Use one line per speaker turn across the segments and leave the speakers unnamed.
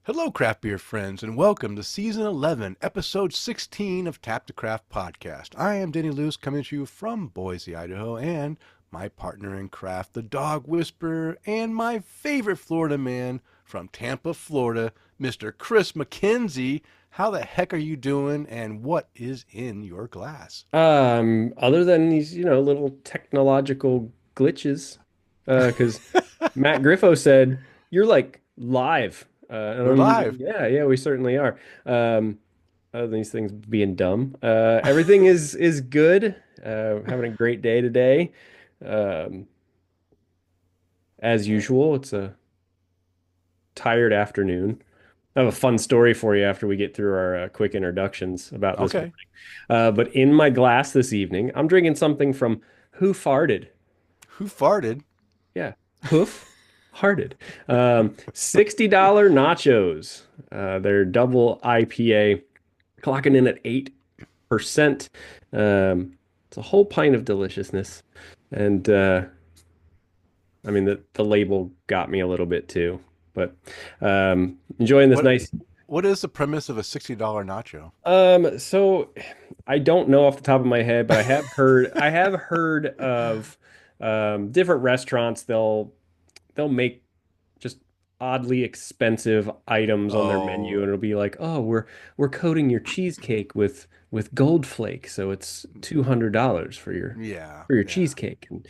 Hello, craft beer friends, and welcome to Season 11, Episode 16 of Tap the Craft Podcast. I am Denny Luce, coming to you from Boise, Idaho, and my partner in craft, the dog whisperer, and my favorite Florida man from Tampa, Florida, Mr. Kris McKenzie. How the heck are you doing, and what is in your glass?
Other than these, little technological glitches, because Matt Griffo said you're like live. And
We're live.
yeah, we certainly are. Other than these things being dumb, everything is good. Having a great day today. Um, as usual, it's a tired afternoon. I have a fun story for you after we get through our quick introductions about this morning.
Okay.
But in my glass this evening, I'm drinking something from Who Farted.
Who farted?
Yeah, Hoof Hearted. $60 nachos. They're double IPA, clocking in at 8%. It's a whole pint of deliciousness. And I mean, the label got me a little bit too. But enjoying this
What
nice.
What is the premise of a $60 nacho?
So I don't know off the top of my head, but I have heard of different restaurants. They'll make just oddly expensive items on their menu, and
Oh,
it'll be like, oh, we're coating your cheesecake with gold flake, so it's $200 for your
yeah, yeah.
cheesecake. And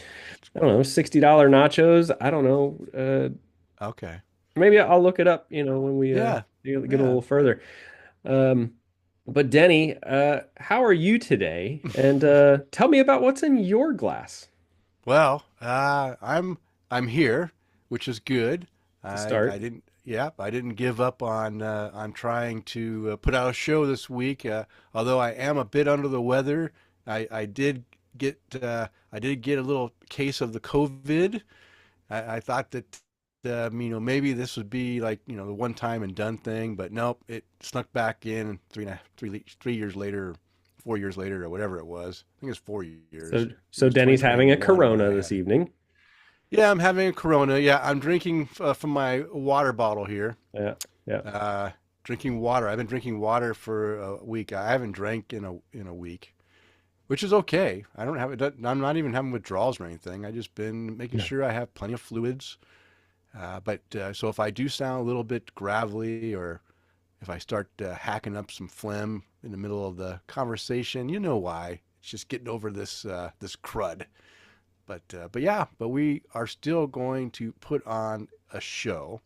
I don't know, $60 nachos. I don't know.
Okay.
Maybe I'll look it up, when we
Yeah,
get a
yeah.
little further. Um, but Denny, how are you today? And tell me about what's in your glass
Well, I'm here, which is good.
to
I
start.
didn't, yeah, I didn't give up on trying to put out a show this week. Although I am a bit under the weather, I did I did get a little case of the COVID. I thought that maybe this would be like the one time and done thing, but nope, it snuck back in 3 years later, 4 years later, or whatever it was. I think it's 4 years. It
So
was
Denny's having a
2021 when
Corona
I
this
had it.
evening.
Yeah, I'm having a Corona. Yeah, I'm drinking from my water bottle here.
Yeah, yeah.
Uh, Drinking water. I've been drinking water for a week. I haven't drank in a week, which is okay. I don't have it. I'm not even having withdrawals or anything. I just been making
No.
sure I have plenty of fluids. But so if I do sound a little bit gravelly, or if I start hacking up some phlegm in the middle of the conversation, you know why. It's just getting over this crud. But yeah, but we are still going to put on a show.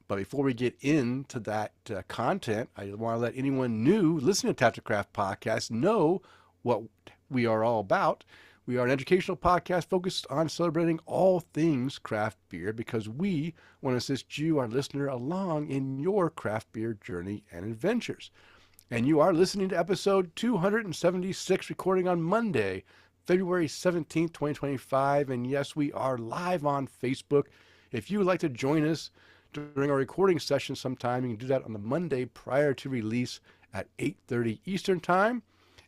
But before we get into that content, I want to let anyone new listening to Tap to Craft podcast know what we are all about. We are an educational podcast focused on celebrating all things craft beer because we want to assist you, our listener, along in your craft beer journey and adventures. And you are listening to episode 276, recording on Monday, February 17th, 2025. And yes, we are live on Facebook. If you would like to join us during our recording session sometime, you can do that on the Monday prior to release at 8:30 Eastern Time.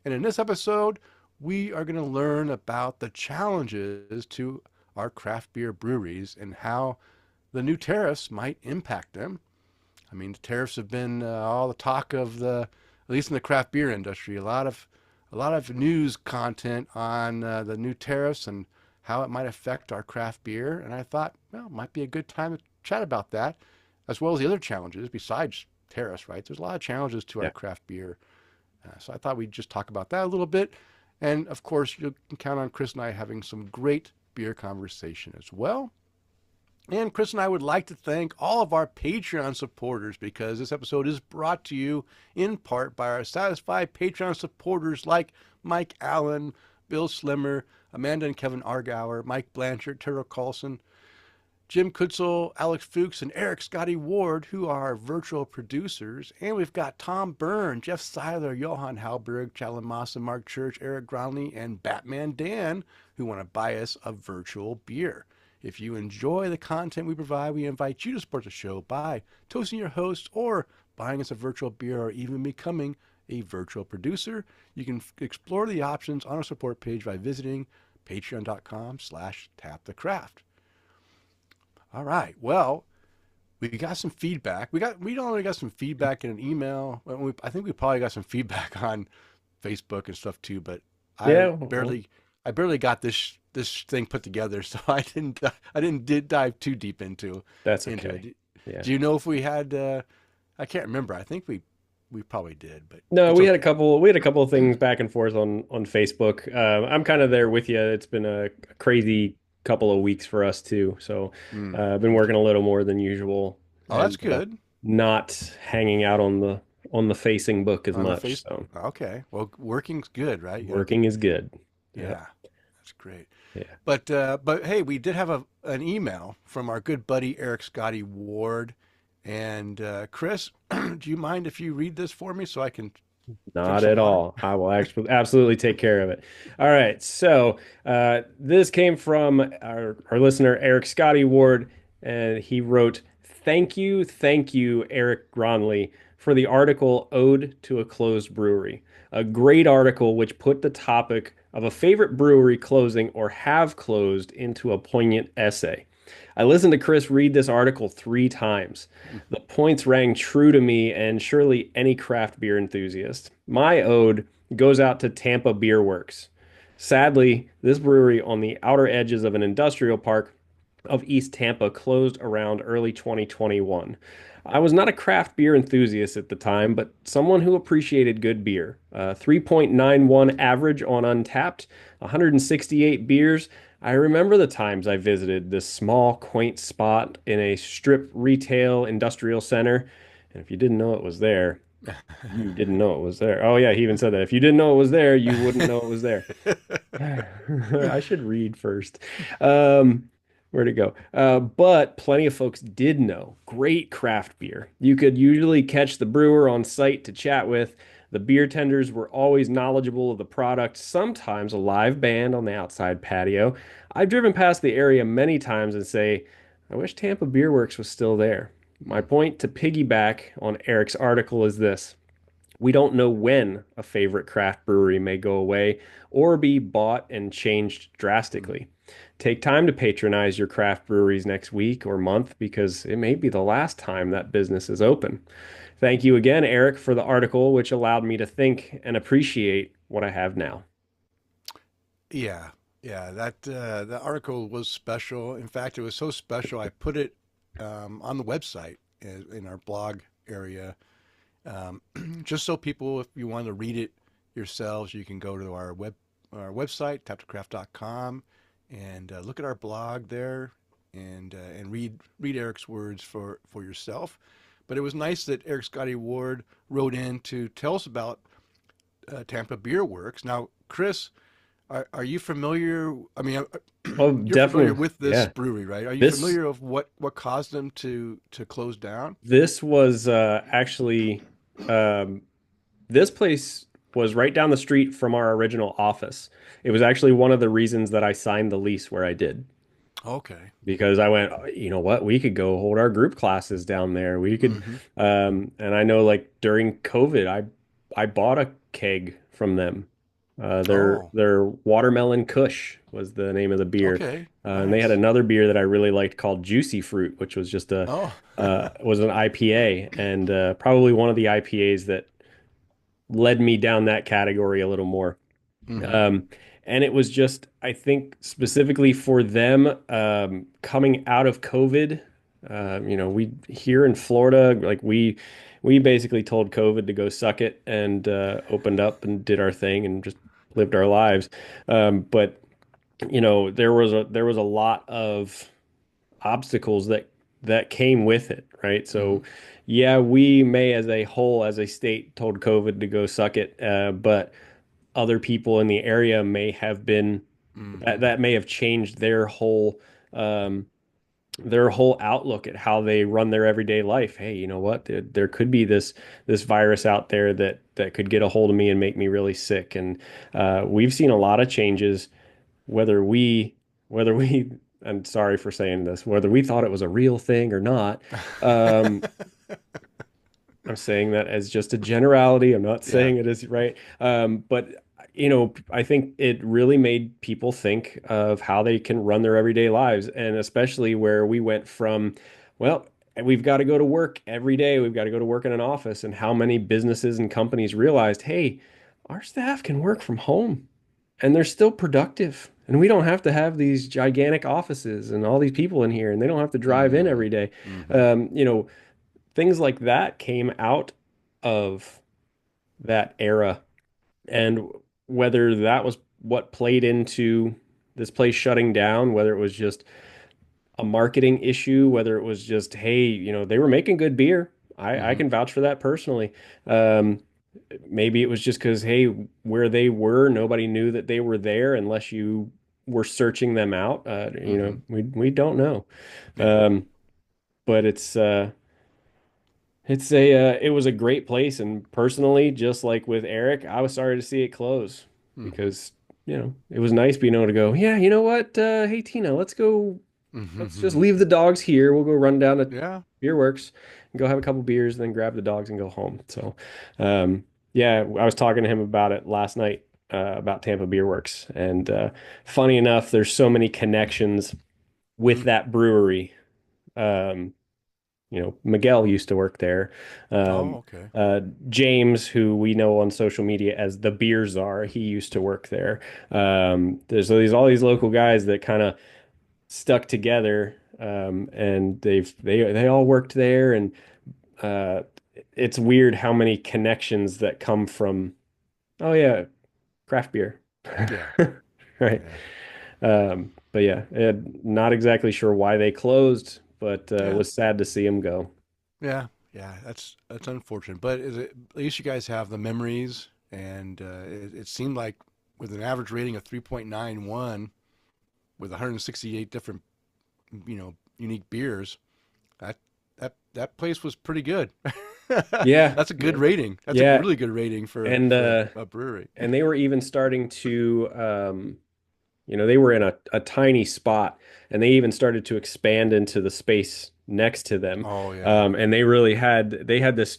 And in this episode, we are going to learn about the challenges to our craft beer breweries and how the new tariffs might impact them. I mean, the tariffs have been all the talk of at least in the craft beer industry, a lot of news content on the new tariffs and how it might affect our craft beer. And I thought, well, it might be a good time to chat about that, as well as the other challenges besides tariffs. Right? There's a lot of challenges to our
Yeah.
craft beer, so I thought we'd just talk about that a little bit. And of course, you can count on Kris and I having some great beer conversation as well. And Kris and I would like to thank all of our Patreon supporters because this episode is brought to you in part by our satisfied Patreon supporters like Mike Allen, Bill Slimmer, Amanda and Kevin Argour, Mike Blanchard, Tara Carlson, Jim Kutzel, Alex Fuchs, and Eric Scotty Ward, who are our virtual producers. And we've got Tom Byrne, Jeff Seiler, Johan Halberg, Challen Massa, Mark Church, Eric Groundley, and Batman Dan, who want to buy us a virtual beer. If you enjoy the content we provide, we invite you to support the show by toasting your host or buying us a virtual beer or even becoming a virtual producer. You can explore the options on our support page by visiting patreon.com/tapthecraft. All right. Well, we got some feedback. We not only got some feedback in an email. I think we probably got some feedback on Facebook and stuff too. But I
Yeah, well,
barely I barely got this thing put together, so I didn't did dive too deep
that's
into
okay.
it.
Yeah.
Do you know if we had? I can't remember. I think we probably did, but
No,
it's okay.
we had a couple of things back and forth on Facebook. I'm kind of there with you. It's been a crazy couple of weeks for us too. So
Mm,
I've been working
okay.
a little more than usual
Oh, that's
and
good.
not hanging out on the facing book as
On the
much.
face.
So
Okay. Well, working's good, right? You gotta,
working is good. Yep.
yeah, that's great.
Yeah.
But hey, we did have an email from our good buddy Eric Scotty Ward, and Kris, do you mind if you read this for me so I can drink
Not
some
at
water?
all. I will actually absolutely take care of it. All right. So this came from our listener, Eric Scotty Ward, and he wrote, thank you, Eric Gronley, for the article Ode to a Closed Brewery. A great article which put the topic of a favorite brewery closing or have closed into a poignant essay. I listened to Kris read this article 3 times. The points rang true to me and surely any craft beer enthusiast. My ode goes out to Tampa Beer Works. Sadly, this brewery on the outer edges of an industrial park of East Tampa closed around early 2021. I was not a craft beer enthusiast at the time, but someone who appreciated good beer. 3.91 average on Untapped, 168 beers. I remember the times I visited this small, quaint spot in a strip retail industrial center. And if you didn't know it was there, you didn't know it was there. Oh, yeah, he even said that. If you didn't know it was there, you wouldn't know it was there. I should read first. Where'd it go? But plenty of folks did know. Great craft beer. You could usually catch the brewer on site to chat with. The beer tenders were always knowledgeable of the product, sometimes a live band on the outside patio. I've driven past the area many times and say, I wish Tampa Beer Works was still there. My
Mm,
point to piggyback on Eric's article is this. We don't know when a favorite craft brewery may go away or be bought and changed
mm.
drastically. Take time to patronize your craft breweries next week or month because it may be the last time that business is open. Thank you again, Eric, for the article, which allowed me to think and appreciate what I have now.
Yeah, yeah. The article was special. In fact, it was so special I put it on the website in our blog area, um, just so people, if you want to read it yourselves, you can go to our website, taptocraft.com, and look at our blog there, and read Eric's words for yourself. But it was nice that Eric Scotty Ward wrote in to tell us about Tampa Beer Works. Now, Kris, are you familiar? I mean,
Oh,
you're familiar
definitely.
with this
Yeah.
brewery, right? Are you
This
familiar of what caused them to close down?
this was actually um, this place was right down the street from our original office. It was actually one of the reasons that I signed the lease where I did.
Okay.
Because I went, "Oh, you know what? We could go hold our group classes down there. We could,
Mm-hmm.
and I know like during COVID, I bought a keg from them.
Oh,
Their Watermelon Kush was the name of the beer,
okay.
and they had
Nice.
another beer that I really liked called Juicy Fruit, which was just a
Oh.
was an IPA, and probably one of the IPAs that led me down that category a little more.
Mm-hmm.
Um, and it was just, I think, specifically for them coming out of COVID. We here in Florida, like we basically told COVID to go suck it and opened up and did our thing and just lived our lives. But there was a lot of obstacles that came with it, right?
Mm-hmm.
So, yeah, we may, as a whole, as a state, told COVID to go suck it, but other people in the area may have been
Mm-hmm.
that may have changed um, their whole outlook at how they run their everyday life. Hey, you know what? There could be this virus out there that could get a hold of me and make me really sick. And we've seen a lot of changes, whether we I'm sorry for saying this, whether we thought it was a real thing or not. Um, I'm saying that as just a generality. I'm not
Yeah.
saying it is right. But I think it really made people think of how they can run their everyday lives, and especially where we went from, well, we've got to go to work every day. We've got to go to work in an office. And how many businesses and companies realized, hey, our staff can work from home and they're still productive. And we don't have to have these gigantic offices and all these people in here, and they don't have to drive in
Mm-hmm.
every day.
Mm-hmm.
You know, things like that came out of that era. And whether that was what played into this place shutting down, whether it was just a marketing issue, whether it was just, hey, they were making good beer. I
Mm-hmm.
can vouch for that personally. Um, Maybe it was just because, hey, where they were, nobody knew that they were there unless you were searching them out.
Mm-hmm.
We don't know.
Yeah.
Um, but it was a great place. And personally, just like with Eric, I was sorry to see it close
Mm-hmm.
because, it was nice being able to go, yeah, you know what? Hey, Tina, let's just
Mm-hmm.
leave the dogs here. We'll go run down to
Yeah.
Beer Works and go have a couple beers and then grab the dogs and go home. So, yeah, I was talking to him about it last night, about Tampa Beer Works. And funny enough, there's so many connections with
Mm.
that brewery. Um, Miguel used to work there.
Oh,
Um,
okay.
James, who we know on social media as the Beer Czar, he used to work there. There's all these local guys that kind of stuck together, and they all worked there, and uh, it's weird how many connections that come from, oh yeah, craft beer.
Yeah.
Right.
Yeah.
But yeah, not exactly sure why they closed, but
Yeah.
was sad to see them go.
Yeah. Yeah. That's unfortunate, but at least you guys have the memories, and it seemed like with an average rating of 3.91 with 168 different, unique beers, that that place was pretty good.
Yeah,
That's a good rating. That's a
yeah,
really good rating for
and
a brewery.
they were even starting to, they were in a tiny spot, and they even started to expand into the space next to them.
Oh yeah.
And they had this,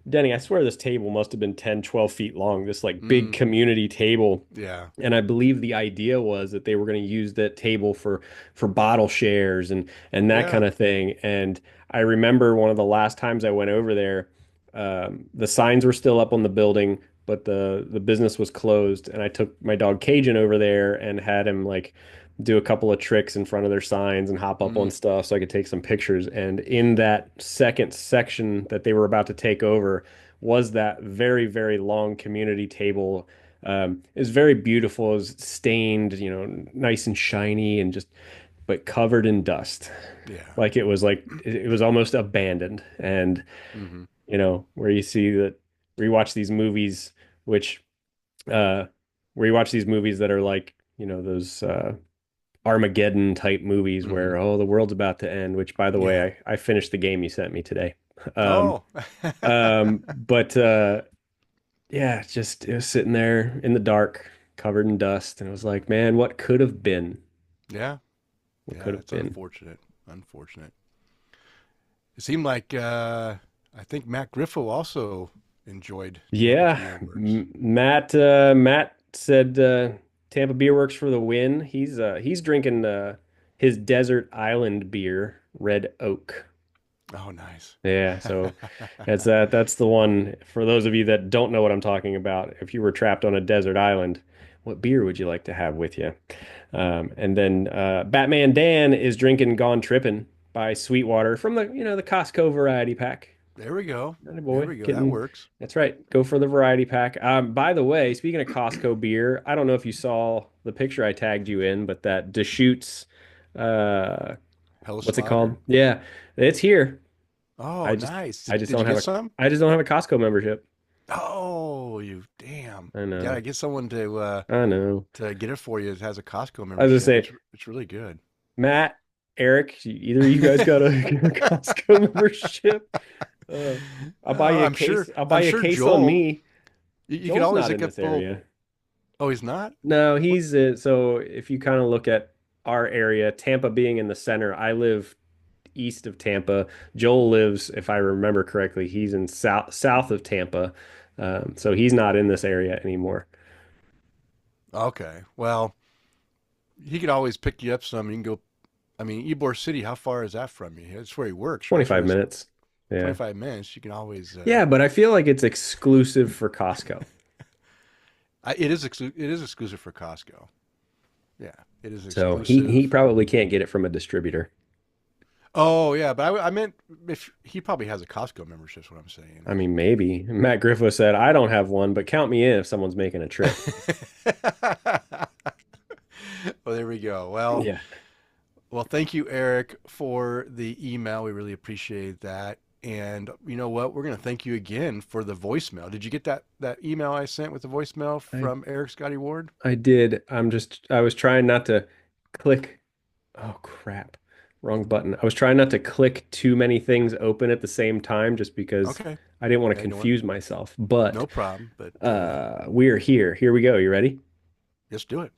Denny, I swear this table must have been 10, 12 feet long, this like big
Mm,
community table.
yeah.
And I believe the idea was that they were going to use that table for bottle shares and that
Yeah.
kind of thing. And I remember one of the last times I went over there, the signs were still up on the building, but the business was closed. And I took my dog Cajun over there and had him like do a couple of tricks in front of their signs and hop up on
Mm,
stuff so I could take some pictures. And in that second section that they were about to take over was that very, very long community table. It was very beautiful. It was stained, nice and shiny and just, but covered in dust.
yeah.
Like it was almost abandoned. And,
Hmm.
where you see that, where you watch these movies, which, uh, where you watch these movies that are like, those, Armageddon type movies
Hmm.
where, oh, the world's about to end, which by the
Yeah.
way, I finished the game you sent me today. Um,
Oh.
but, yeah, it was sitting there in the dark, covered in dust, and it was like, man, what could have been?
Yeah.
What
Yeah.
could have
It's
been?
unfortunate. Unfortunate. It seemed like I think Matt Griffo also enjoyed Tampa
Yeah,
Beer Works.
Matt said Tampa Beer Works for the win. He's drinking his desert island beer, Red Oak.
Oh, nice.
Yeah, so that's the one for those of you that don't know what I'm talking about. If you were trapped on a desert island, what beer would you like to have with you? And then Batman Dan is drinking Gone Trippin' by Sweetwater from the Costco variety pack.
There we go.
Atta
There
boy,
we go. That
getting
works.
that's right. Go for the variety pack. By the way, speaking of Costco beer, I don't know if you saw the picture I tagged you in, but that Deschutes, uh,
Hellish
what's it called?
Lager.
Yeah, it's here.
Oh,
I just
nice.
I just
Did
don't
you
have
get
a
some?
I just don't have a Costco membership.
Oh, you damn.
I
You
know.
gotta get someone
I know.
to get it for you that has a Costco
I was gonna
membership.
say,
It's really good.
Matt, Eric, either of you guys got a Costco membership. Uh, I'll buy
Oh,
you a case. I'll buy
I'm
you a
sure
case on
Joel.
me.
You could
Joel's
always
not
look
in
up
this
old.
area.
Oh, he's not.
No,
What?
he's so if you kind of look at our area, Tampa being in the center, I live east of Tampa. Joel lives, if I remember correctly, he's in south of Tampa. So he's not in this area anymore.
Okay. Well, he could always pick you up some. You can go I mean, Ybor City, how far is that from you? It's where he works, right? So
25
it's
minutes. Yeah.
25 minutes. You can always.
Yeah, but I feel like it's exclusive for Costco.
It is exclusive for Costco. Yeah, it is
So he
exclusive.
probably can't get it from a distributor.
Oh yeah, but I meant if he probably has a Costco membership. Is what I'm saying.
I mean, maybe. Matt Griffith said, I don't have one, but count me in if someone's making a trip.
Well, there we go. Well,
Yeah.
thank you, Eric, for the email. We really appreciate that. And you know what? We're going to thank you again for the voicemail. Did you get that email I sent with the voicemail
I
from Eric Scotty Ward?
I did. I was trying not to click. Oh crap. Wrong button. I was trying not to click too many things open at the same time just because
Okay.
I didn't want to
Yeah, you know what?
confuse myself. But
No problem. But
we're here. Here we go. You ready?
let's do it.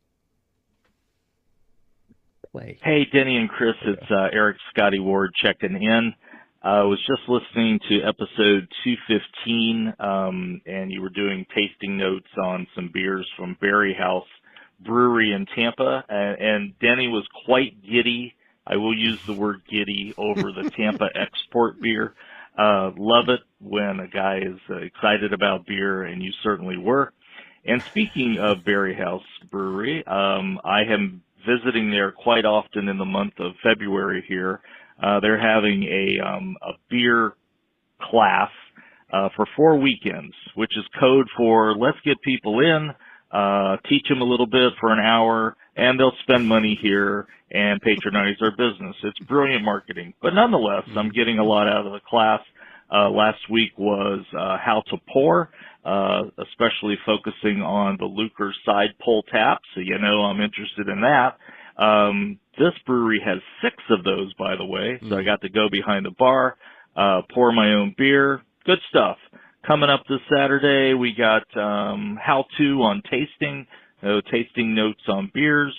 Play.
Hey, Denny and Kris, it's Eric Scotty Ward checking in. I was just listening to episode 215, and you were doing tasting notes on some beers from Berry House Brewery in Tampa, and Denny was quite giddy. I will use the word giddy over the Tampa export beer. Love it when a guy is excited about beer, and you certainly were. And speaking of Berry House Brewery, I am visiting there quite often in the month of February here. They're having a beer class for 4 weekends, which is code for let's get people in, teach them a little bit for an hour, and they'll spend money here and patronize our business. It's brilliant marketing. But nonetheless, I'm getting a lot out of the class. Last week was how to pour, especially focusing on the Lucre side pull tap. So you know I'm interested in that. This brewery has 6 of those, by the way. So I got to go behind the bar, pour my own beer. Good stuff. Coming up this Saturday, we got how-to on tasting, tasting notes on beers.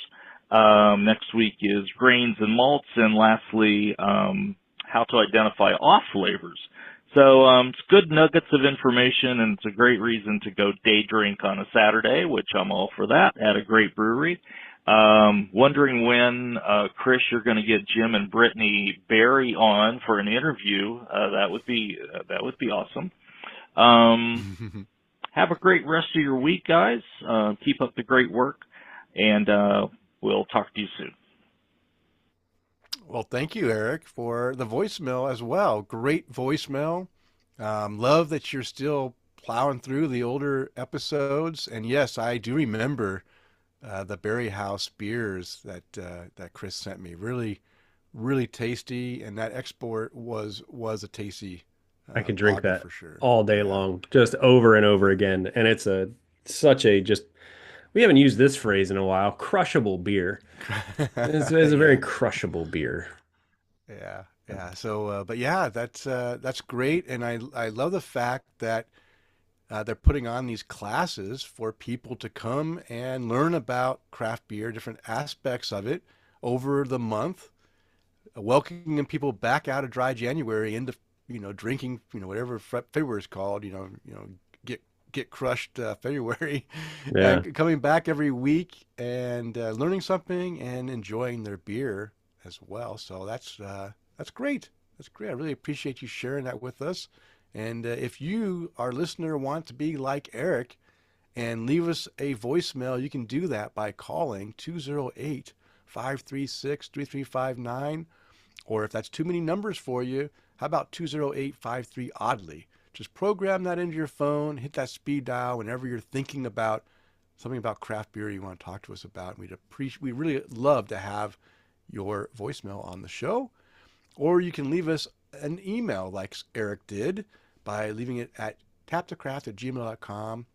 Next week is grains and malts. And lastly, how to identify off flavors. So it's good nuggets of information, and it's a great reason to go day drink on a Saturday, which I'm all for that, at a great brewery. Wondering when, Kris, you're going to get Jim and Brittany Barry on for an interview. That would be awesome. Have a great rest of your week, guys. Keep up the great work, and we'll talk to you soon.
Well, thank you, Eric, for the voicemail as well. Great voicemail. Love that you're still plowing through the older episodes. And yes, I do remember the Berry House beers that Kris sent me. Really, really tasty, and that export was a tasty
I could drink
lager
that
for sure.
all day
Yeah.
long, just over and over again. And it's such a just, we haven't used this phrase in a while, crushable beer. It's a very
Yeah.
crushable beer.
Yeah, yeah. So, but yeah, that's great, and I love the fact that they're putting on these classes for people to come and learn about craft beer, different aspects of it over the month, welcoming people back out of dry January into drinking whatever February is called, get crushed February,
Yeah.
coming back every week and learning something and enjoying their beer as well. So that's great. That's great. I really appreciate you sharing that with us. And if you, our listener, want to be like Eric and leave us a voicemail, you can do that by calling 208-536-3359. Or if that's too many numbers for you, how about 208-53-ODDLY? Just program that into your phone, hit that speed dial whenever you're thinking about something about craft beer you want to talk to us about. We'd really love to have your voicemail on the show. Or you can leave us an email like Eric did by leaving it at taptocraft@gmail.com.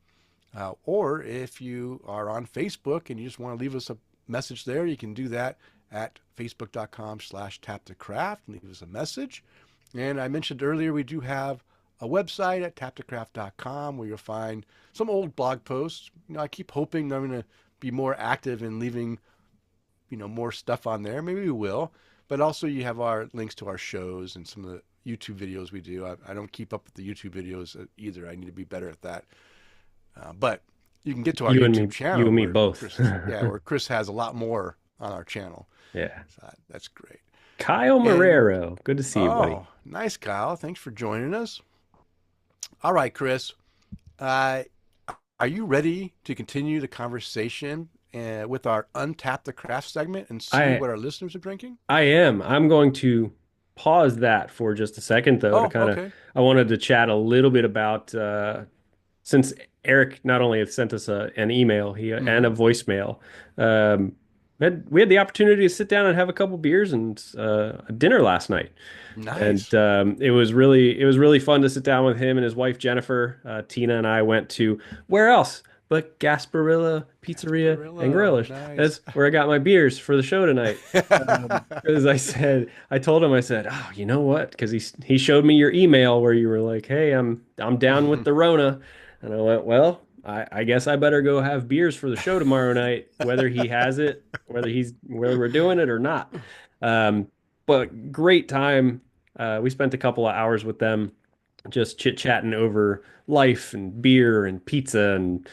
Or if you are on Facebook and you just want to leave us a message there, you can do that at facebook.com/taptocraft and leave us a message. And I mentioned earlier, we do have a website at taptocraft.com where you'll find some old blog posts. I keep hoping I'm going to be more active in leaving, more stuff on there. Maybe we will. But also you have our links to our shows and some of the YouTube videos we do. I don't keep up with the YouTube videos either. I need to be better at that. But you can get to our
You and
YouTube
me, you
channel
and me
where
both.
Kris has a lot more on our channel.
Yeah.
So that's great.
Kyle
And
Marrero. Good to see you, buddy.
oh, nice, Kyle. Thanks for joining us. All right, Kris. Uh, are you ready to continue the conversation with our Untap the Craft segment and see
I
what our listeners are drinking?
I am. I'm going to pause that for just a second, though, to
Oh,
kind of,
okay.
I wanted to chat a little bit about since Eric not only had sent us an email and
Mm-hmm.
a voicemail, um, we had the opportunity to sit down and have a couple beers and a dinner last night. And
Nice.
it was really fun to sit down with him and his wife Jennifer. Tina and I went to where else but Gasparilla Pizzeria and
Gasparillo.
Grillish.
Nice.
That's where I got my beers for the show tonight. Because I told him, I said, oh, you know what? Because he showed me your email where you were like, hey, I'm down with the Rona, and I went, well, I guess I better go have beers for the show tomorrow night, whether he has it, whether we're doing it or not. Um, but great time. We spent a couple of hours with them just chit-chatting over life and beer and pizza and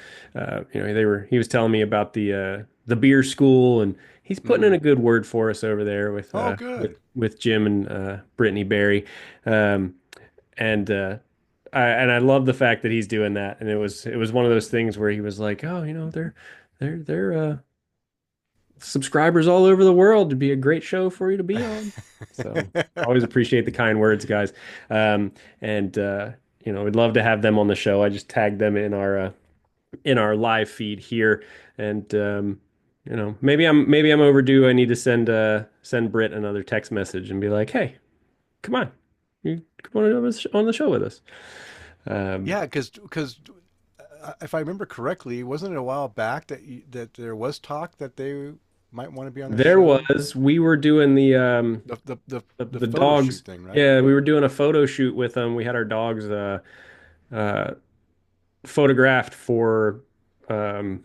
he was telling me about the beer school, and he's putting in
Mm.
a good word for us over there with
Oh,
uh with
good.
with Jim and Brittany Barry. um and I love the fact that he's doing that, and it was one of those things where he was like, oh, they're subscribers all over the world to be a great show for you to be on. So always appreciate the kind words, guys. And we'd love to have them on the show. I just tagged them in our live feed here, and maybe I'm overdue. I need to send Britt another text message and be like, hey, come on, you come on the show with us. Um,
Yeah, because if I remember correctly, wasn't it a while back that there was talk that they might want to be on the
there
show?
was we were doing the
The the the,
the,
the
the
photo shoot
dogs.
thing, right?
Yeah, we were doing a photo shoot with them. We had our dogs uh, photographed for um,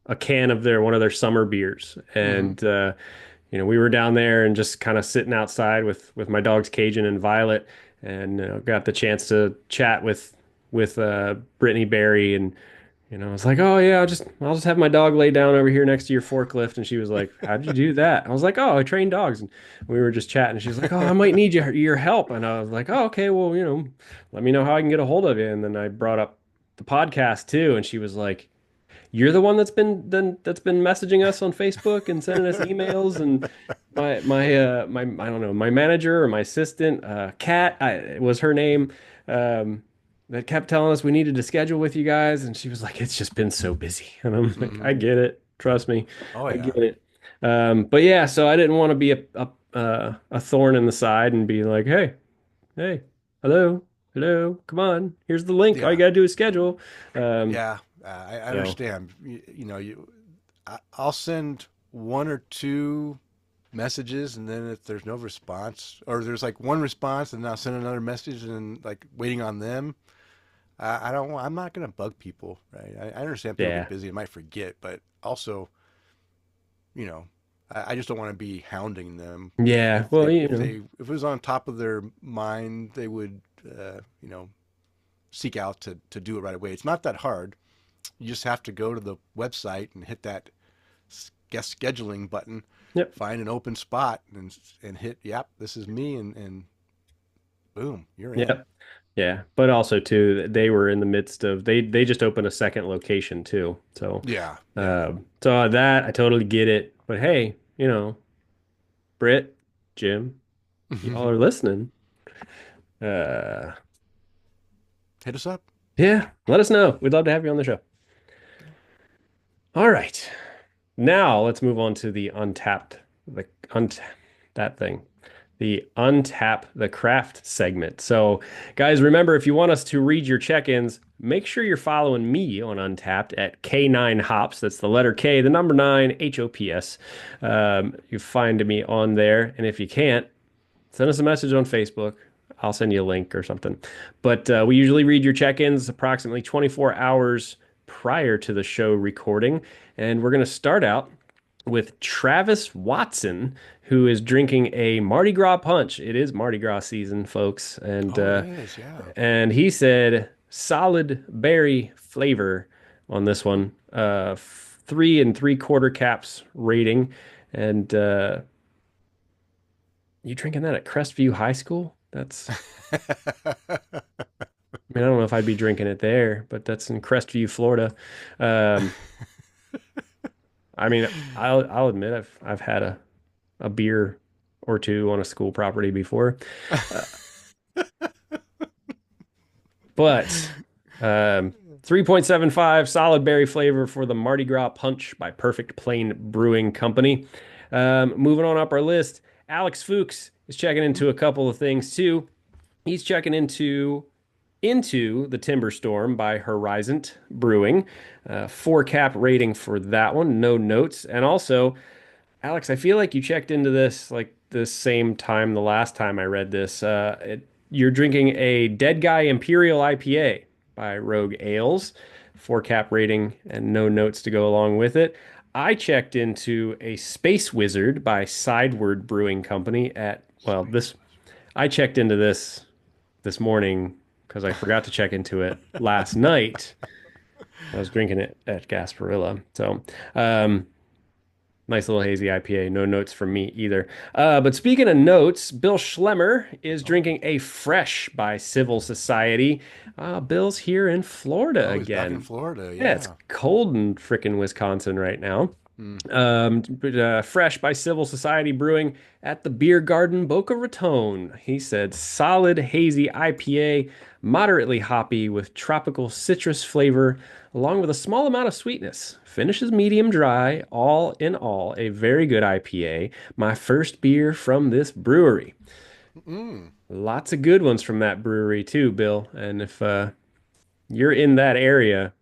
a can of one of their summer beers,
Mm-hmm.
and we were down there and just kind of sitting outside with my dogs Cajun and Violet, and got the chance to chat with Brittany Barry, and I was like, oh yeah, I'll just have my dog lay down over here next to your forklift, and she was like, how'd you do that? I was like, oh, I train dogs, and we were just chatting. She was like, oh, I might need your help, and I was like, oh, okay, well, let me know how I can get a hold of you, and then I brought up the podcast too, and she was like, you're the one that's been messaging us on Facebook and sending us emails, and my I don't know, my manager or my assistant, Kat, was her name, um, that kept telling us we needed to schedule with you guys, and she was like, it's just been so busy, and I'm like,
Mm-hmm.
I get it, trust me,
Oh
I get
yeah.
it. But yeah, so I didn't want to be a thorn in the side and be like, hey, hello, hello, come on, here's the link. All you
Yeah.
gotta do is schedule. Um,
Yeah. I
so.
understand. I'll send one or two messages, and then if there's no response, or there's like one response, and I'll send another message, and like waiting on them. I don't. I'm not gonna bug people, right? I understand people get
Yeah.
busy and might forget, but also, you know, I just don't want to be hounding them.
Yeah.
If
Well,
if it was on top of their mind, they would, seek out to do it right away. It's not that hard. You just have to go to the website and hit that guest scheduling button,
yep.
find an open spot, and hit, yep, this is me, and boom, you're in.
Yep. Yeah. But also too, they were in the midst of they just opened a second location too. So
Yeah, yeah.
that I totally get it. But hey, Britt, Jim, y'all are listening. Uh
Hit us up.
yeah, let us know. We'd love to have you on the show. All right. Now let's move on to the untap that thing. The Untap the Craft segment. So, guys, remember, if you want us to read your check-ins, make sure you're following me on Untapped at K9 Hops. That's the letter K, the number 9, HOPS. You find me on there. And if you can't, send us a message on Facebook. I'll send you a link or something. But we usually read your check-ins approximately 24 hours prior to the show recording. And we're going to start out with Travis Watson, who is drinking a Mardi Gras punch. It is Mardi Gras season, folks, and
Oh, it
uh,
is. Yeah.
and he said solid berry flavor on this one. 3 3/4 caps rating, And you drinking that at Crestview High School? That's, I mean, I don't know if I'd be drinking it there, but that's in Crestview, Florida. Um, I mean, I'll admit I've had a beer or two on a school property before. Uh, but 3.75 solid berry flavor for the Mardi Gras Punch by Perfect Plain Brewing Company. Moving on up our list, Alex Fuchs is checking into a couple of things too. He's checking into the Timber Storm by Horizon Brewing. 4 cap rating for that one, no notes. And also, Alex, I feel like you checked into this like the same time the last time I read this. You're drinking a Dead Guy Imperial IPA by Rogue Ales, 4 cap rating and no notes to go along with it. I checked into a Space Wizard by Sideward Brewing Company I checked into this morning because I forgot to check into it last night. I was drinking it at Gasparilla. So, nice little hazy IPA. No notes from me either. But speaking of notes, Bill Schlemmer is drinking a Fresh by Civil Society. Bill's here in Florida
Oh, he's back in
again.
Florida.
Yeah, it's
Yeah.
cold in frickin' Wisconsin right now.
Mm.
Fresh by Civil Society Brewing at the Beer Garden Boca Raton. He said solid hazy IPA, moderately hoppy with tropical citrus flavor, along with a small amount of sweetness. Finishes medium dry. All in all, a very good IPA. My first beer from this brewery.
Mm.
Lots of good ones from that brewery too, Bill. And if you're in that area,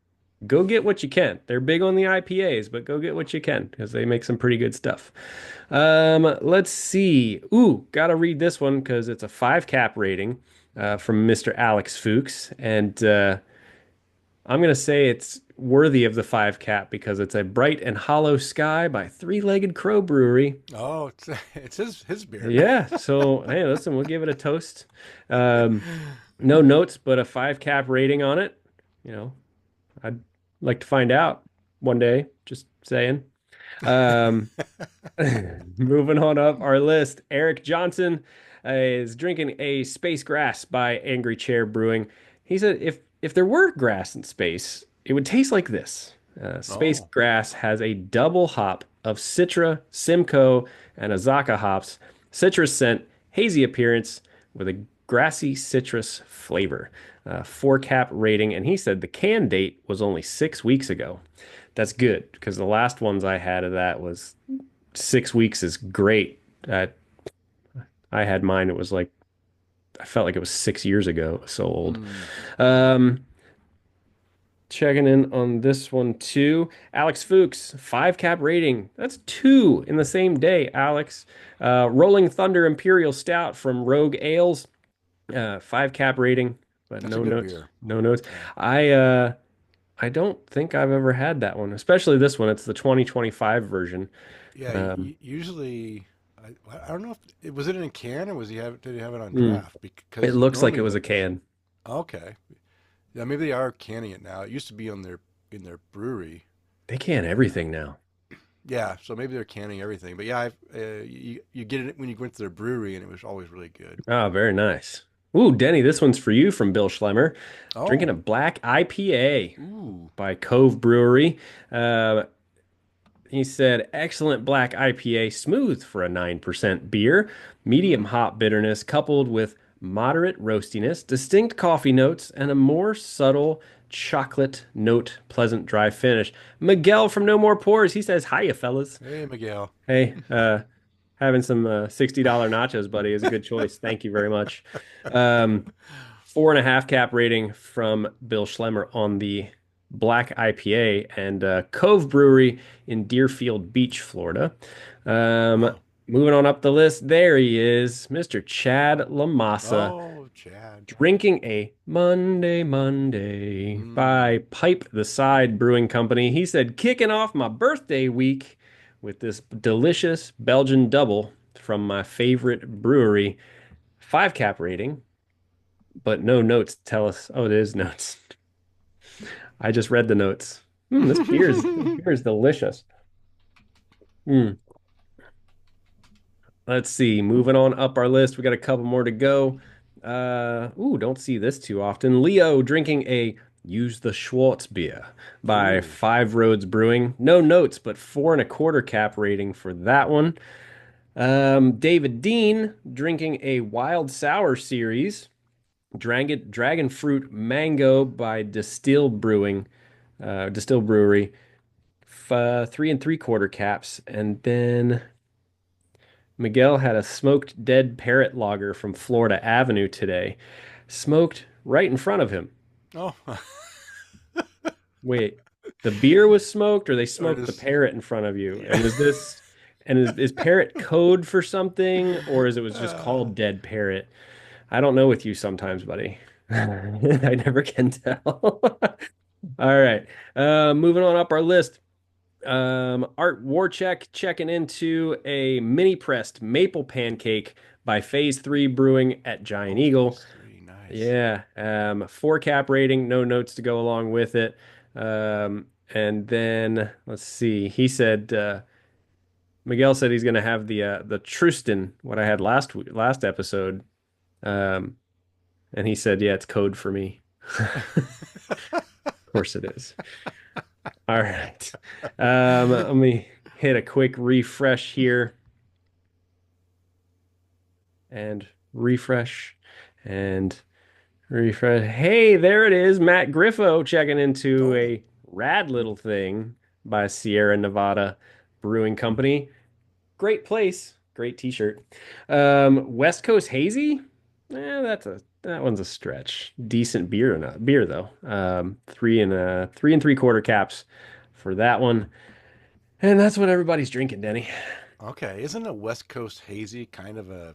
go get what you can. They're big on the IPAs, but go get what you can because they make some pretty good stuff. Let's see. Ooh, gotta read this one because it's a 5 cap rating from Mr. Alex Fuchs, and I'm gonna say it's worthy of the 5 cap because it's a Bright and Hollow Sky by Three-Legged Crow Brewery.
Oh, it's his beer.
Yeah, so hey, listen, we'll give it a toast. Um, no notes, but a 5 cap rating on it. You know, I'd like to find out one day. Just saying. Um, moving on up our list, Eric Johnson is drinking a Space Grass by Angry Chair Brewing. He said if there were grass in space, it would taste like this. Space
Oh.
Grass has a double hop of Citra, Simcoe, and Azaka hops, citrus scent, hazy appearance with a grassy citrus flavor. 4 cap rating, and he said the can date was only 6 weeks ago. That's good because the last ones I had of that was 6 weeks is great. I had mine. It was like I felt like it was 6 years ago. It was so old.
Mm.
Um, checking in on this one too. Alex Fuchs, 5 cap rating. That's 2 in the same day, Alex. Rolling Thunder Imperial Stout from Rogue Ales, 5 cap rating, but
That's a
no
good
notes.
beer.
No notes.
Yeah.
I don't think I've ever had that one, especially this one. It's the 2025 version.
Yeah.
Um,
Usually, I don't know if it was it in a can or did he have it on
mm,
draft?
it
Because
looks like it
normally,
was a can.
okay, yeah, maybe they are canning it now. It used to be on in their brewery.
They can
Uh,
everything now.
yeah, so maybe they're canning everything. But yeah, you get it when you went to their brewery, and it was always really good.
Oh, very nice. Ooh, Denny, this one's for you from Bill Schlemmer. Drinking a
Oh,
black IPA
ooh,
by Cove Brewery. Uh, he said, excellent black IPA, smooth for a 9% beer, medium
mm,
hop bitterness coupled with moderate roastiness, distinct coffee notes, and a more subtle chocolate note, pleasant dry finish. Miguel from No More Pores, he says, hiya, fellas.
hey Miguel.
Hey, having some $60 nachos, buddy, is a good choice. Thank you very much. Um, 4.5 cap rating from Bill Schlemmer on the Black IPA and Cove Brewery in Deerfield Beach, Florida. Um,
Oh,
moving on up the list, there he is, Mr. Chad Lamassa,
oh, Chad.
drinking a Monday
Mm.
by Pipe the Side Brewing Company. He said, kicking off my birthday week with this delicious Belgian double from my favorite brewery. 5 cap rating, but no notes tell us. Oh, it is notes. I just read the notes. This beer is delicious. Mm. Let's see. Moving on up our list, we got a couple more to go. Don't see this too often. Leo drinking a Use the Schwartz beer by
Ooh.
Five Roads Brewing. No notes, but 4.25 cap rating for that one. David Dean drinking a Wild Sour series, Dragon Fruit Mango by Distill Brewery, 3.75 caps, and then Miguel had a smoked dead parrot lager from Florida Avenue today, smoked right in front of him.
Oh.
Wait, the beer was smoked, or they
Or
smoked the
just,
parrot in front of you?
yeah.
And is parrot code for something, or is it was just
Uh,
called dead parrot? I don't know with you sometimes, buddy. I never can tell. All right. Moving on up our list. Art Warcheck checking into a mini pressed maple pancake by Phase 3 Brewing at Giant
oh,
Eagle.
phase three. Nice.
Yeah. 4 cap rating, no notes to go along with it. And then let's see. Miguel said he's gonna have the Trustin, what I had last episode. Um, and he said, yeah, it's code for me. Of course it is. All right. Let me hit a quick refresh here and refresh and refresh. Hey, there it is. Matt Griffo checking into
Oh.
a rad little thing by Sierra Nevada Brewing Company. Great place. Great t-shirt. West Coast Hazy. That one's a stretch. Decent beer though. 3.75 caps for that one. And that's what everybody's drinking, Denny.
Okay. Isn't a West Coast hazy kind of a?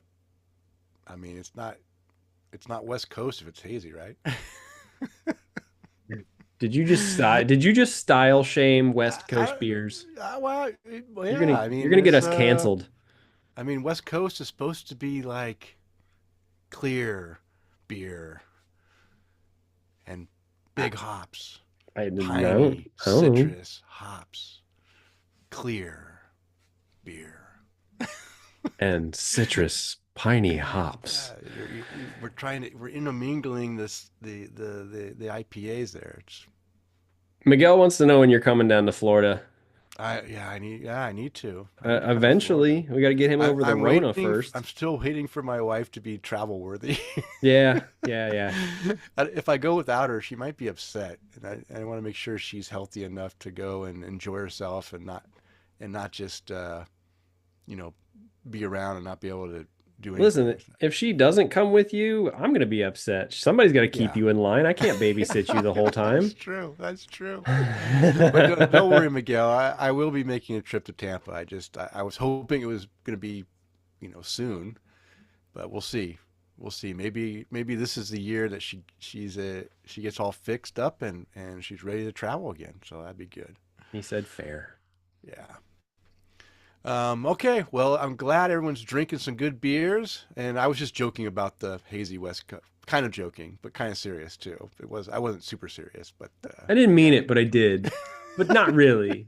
I mean, it's not West Coast if it's hazy, right?
Did you just style shame
I,
West Coast
I,
beers?
well,
You're
yeah.
gonna
I
you're
mean,
gonna get
it's
us canceled.
I mean, West Coast is supposed to be like clear beer and
I,
big hops,
I didn't know.
piney
Oh,
citrus hops, clear beer.
and citrus piney hops.
We're intermingling the IPAs there.
Miguel wants to know when you're coming down to Florida.
I need to. I need to come to Florida.
Eventually, we got to get him over the
I'm
Rona
waiting. I'm
first.
still waiting for my wife to be travel worthy.
Yeah, yeah, yeah.
If I go without her, she might be upset, and I want to make sure she's healthy enough to go and enjoy herself, and not just you know be around and not be able to do anything.
Listen, if she doesn't come with you, I'm gonna be upset. Somebody's got to keep
Yeah,
you in line. I can't babysit you the whole
that's
time.
true. That's true. But don't worry, Miguel. I will be making a trip to Tampa. I was hoping it was going to be soon, but we'll see. We'll see. Maybe this is the year that she gets all fixed up and she's ready to travel again. So that'd be good.
He said fair.
Yeah. Okay. Well, I'm glad everyone's drinking some good beers, and I was just joking about the hazy West Coast. Kind of joking, but kind of serious too. I wasn't super serious, but
I didn't mean
yeah,
it, but I did. But not really.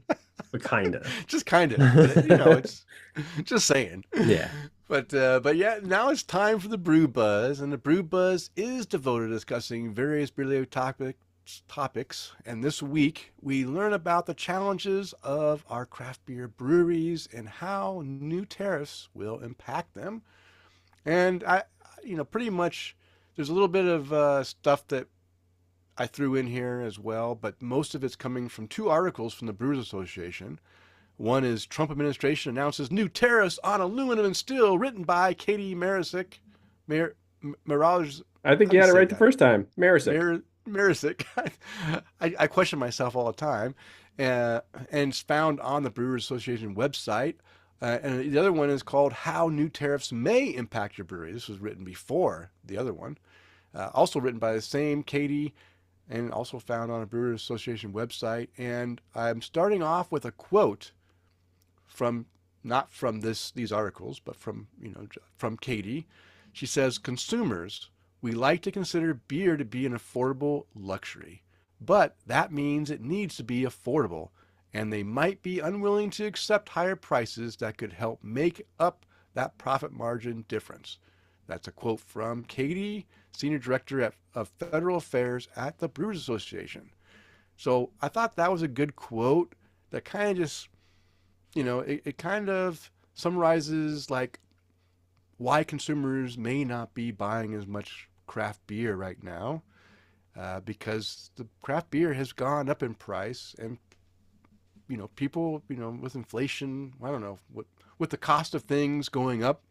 But kinda.
just kind of. It's just saying.
Yeah.
But yeah, now it's time for the Brew Buzz, and the Brew Buzz is devoted to discussing various beer topics. And this week we learn about the challenges of our craft beer breweries and how new tariffs will impact them. And pretty much there's a little bit of stuff that I threw in here as well, but most of it's coming from two articles from the Brewers Association. One is Trump administration announces new tariffs on aluminum and steel, written by Katie Marisic. Mirage,
I think
how do
you
you
had it
say
right the
that?
first time. Marisic.
Marisic. I question myself all the time. And it's found on the Brewers Association website. And the other one is called How New Tariffs May Impact Your Brewery. This was written before the other one. Also written by the same Katie, and also found on a Brewers Association website. And I'm starting off with a quote from, not from these articles, but from Katie. She says, "Consumers, we like to consider beer to be an affordable luxury, but that means it needs to be affordable, and they might be unwilling to accept higher prices that could help make up that profit margin difference. That's a quote from Katie, Senior Director of Federal Affairs at the Brewers Association. So I thought that was a good quote that kind of just, it kind of summarizes like why consumers may not be buying as much craft beer right now, because the craft beer has gone up in price, and people, with inflation, I don't know, with the cost of things going up,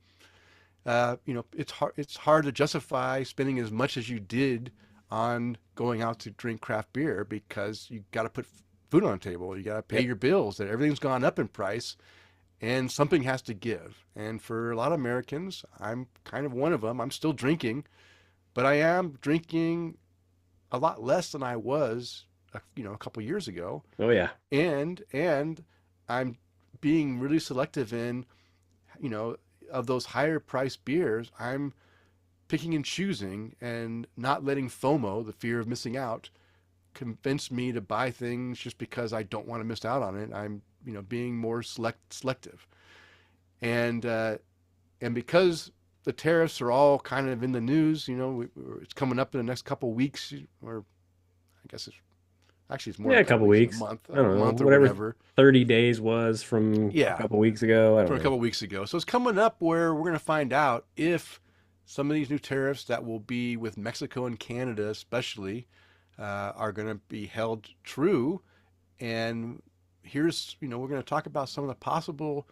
it's hard to justify spending as much as you did on going out to drink craft beer, because you got to put food on the table, you got to pay your bills, that everything's gone up in price, and something has to give. And for a lot of Americans, I'm kind of one of them. I'm still drinking, but I am drinking a lot less than I was, a couple years ago.
Oh yeah.
And I'm being really selective in, of those higher priced beers. I'm picking and choosing and not letting FOMO, the fear of missing out, convince me to buy things just because I don't want to miss out on it. I'm, being more selective. And because the tariffs are all kind of in the news, it's coming up in the next couple of weeks, or I guess it's more than
a couple weeks.
a month,
I don't know,
or
whatever 30 days was from a couple weeks ago. I don't know.
A couple of weeks ago. So it's coming up where we're going to find out if some of these new tariffs that will be with Mexico and Canada especially are going to be held true. And here's, we're going to talk about some of the possible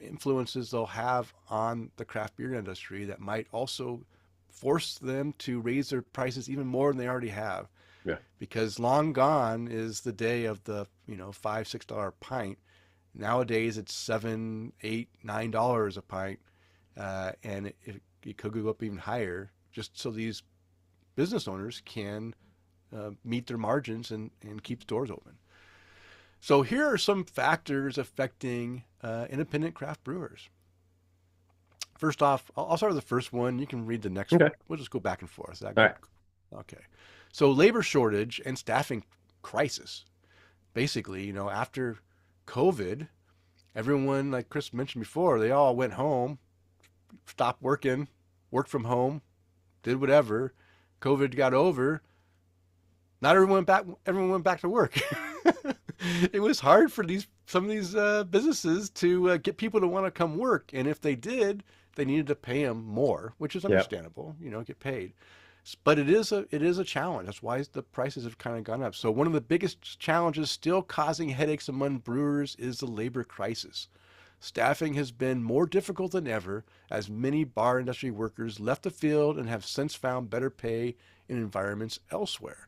influences they'll have on the craft beer industry that might also force them to raise their prices even more than they already have.
Yeah.
Because long gone is the day of the, $5-6 pint. Nowadays it's $7, $8, $9 a pint. And it could go up even higher, just so these business owners can meet their margins and keep stores open. So here are some factors affecting independent craft brewers. First off, I'll start with the first one. You can read the next one. We'll just go back and forth. Is that good?
All right.
Okay. So labor shortage and staffing crisis. Basically, after COVID, everyone, like Kris mentioned before, they all went home, stopped working, worked from home, did whatever. COVID got over. Not everyone went back to work. It was hard for some of these businesses to get people to want to come work, and if they did, they needed to pay them more, which is understandable. Get paid. But it is a challenge. That's why the prices have kind of gone up. So one of the biggest challenges still causing headaches among brewers is the labor crisis. Staffing has been more difficult than ever, as many bar industry workers left the field and have since found better pay in environments elsewhere.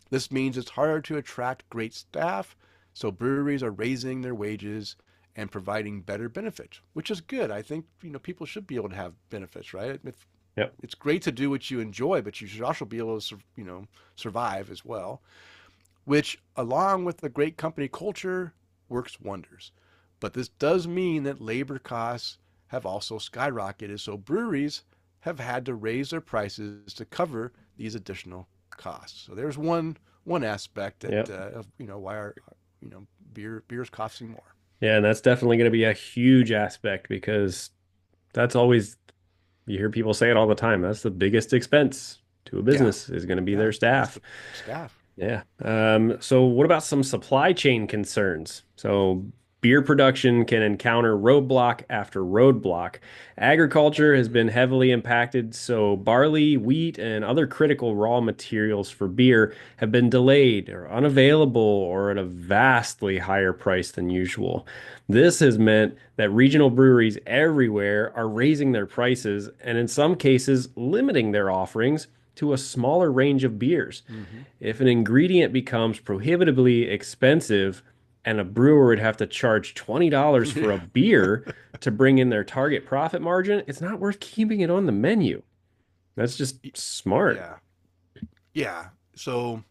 This means it's harder to attract great staff, so breweries are raising their wages and providing better benefits, which is good. I think people should be able to have benefits, right? It's great to do what you enjoy, but you should also be able to survive as well, which, along with a great company culture, works wonders. But this does mean that labor costs have also skyrocketed, so breweries have had to raise their prices to cover these additional costs. So there's one aspect that of why our beer is costing more.
Yeah, and that's definitely going to be a huge aspect, because that's always, you hear people say it all the time, that's the biggest expense to a business is going to be their staff. Yeah. So what about some supply chain concerns? So beer production can encounter roadblock after roadblock. Agriculture has been heavily impacted, so barley, wheat, and other critical raw materials for beer have been delayed or unavailable or at a vastly higher price than usual. This has meant that regional breweries everywhere are raising their prices and in some cases limiting their offerings to a smaller range of beers.
Mm-hmm.
If an ingredient becomes prohibitively expensive, and a brewer would have to charge $20 for a beer to bring in their target profit margin, it's not worth keeping it on the menu. That's just smart.
Yeah. So,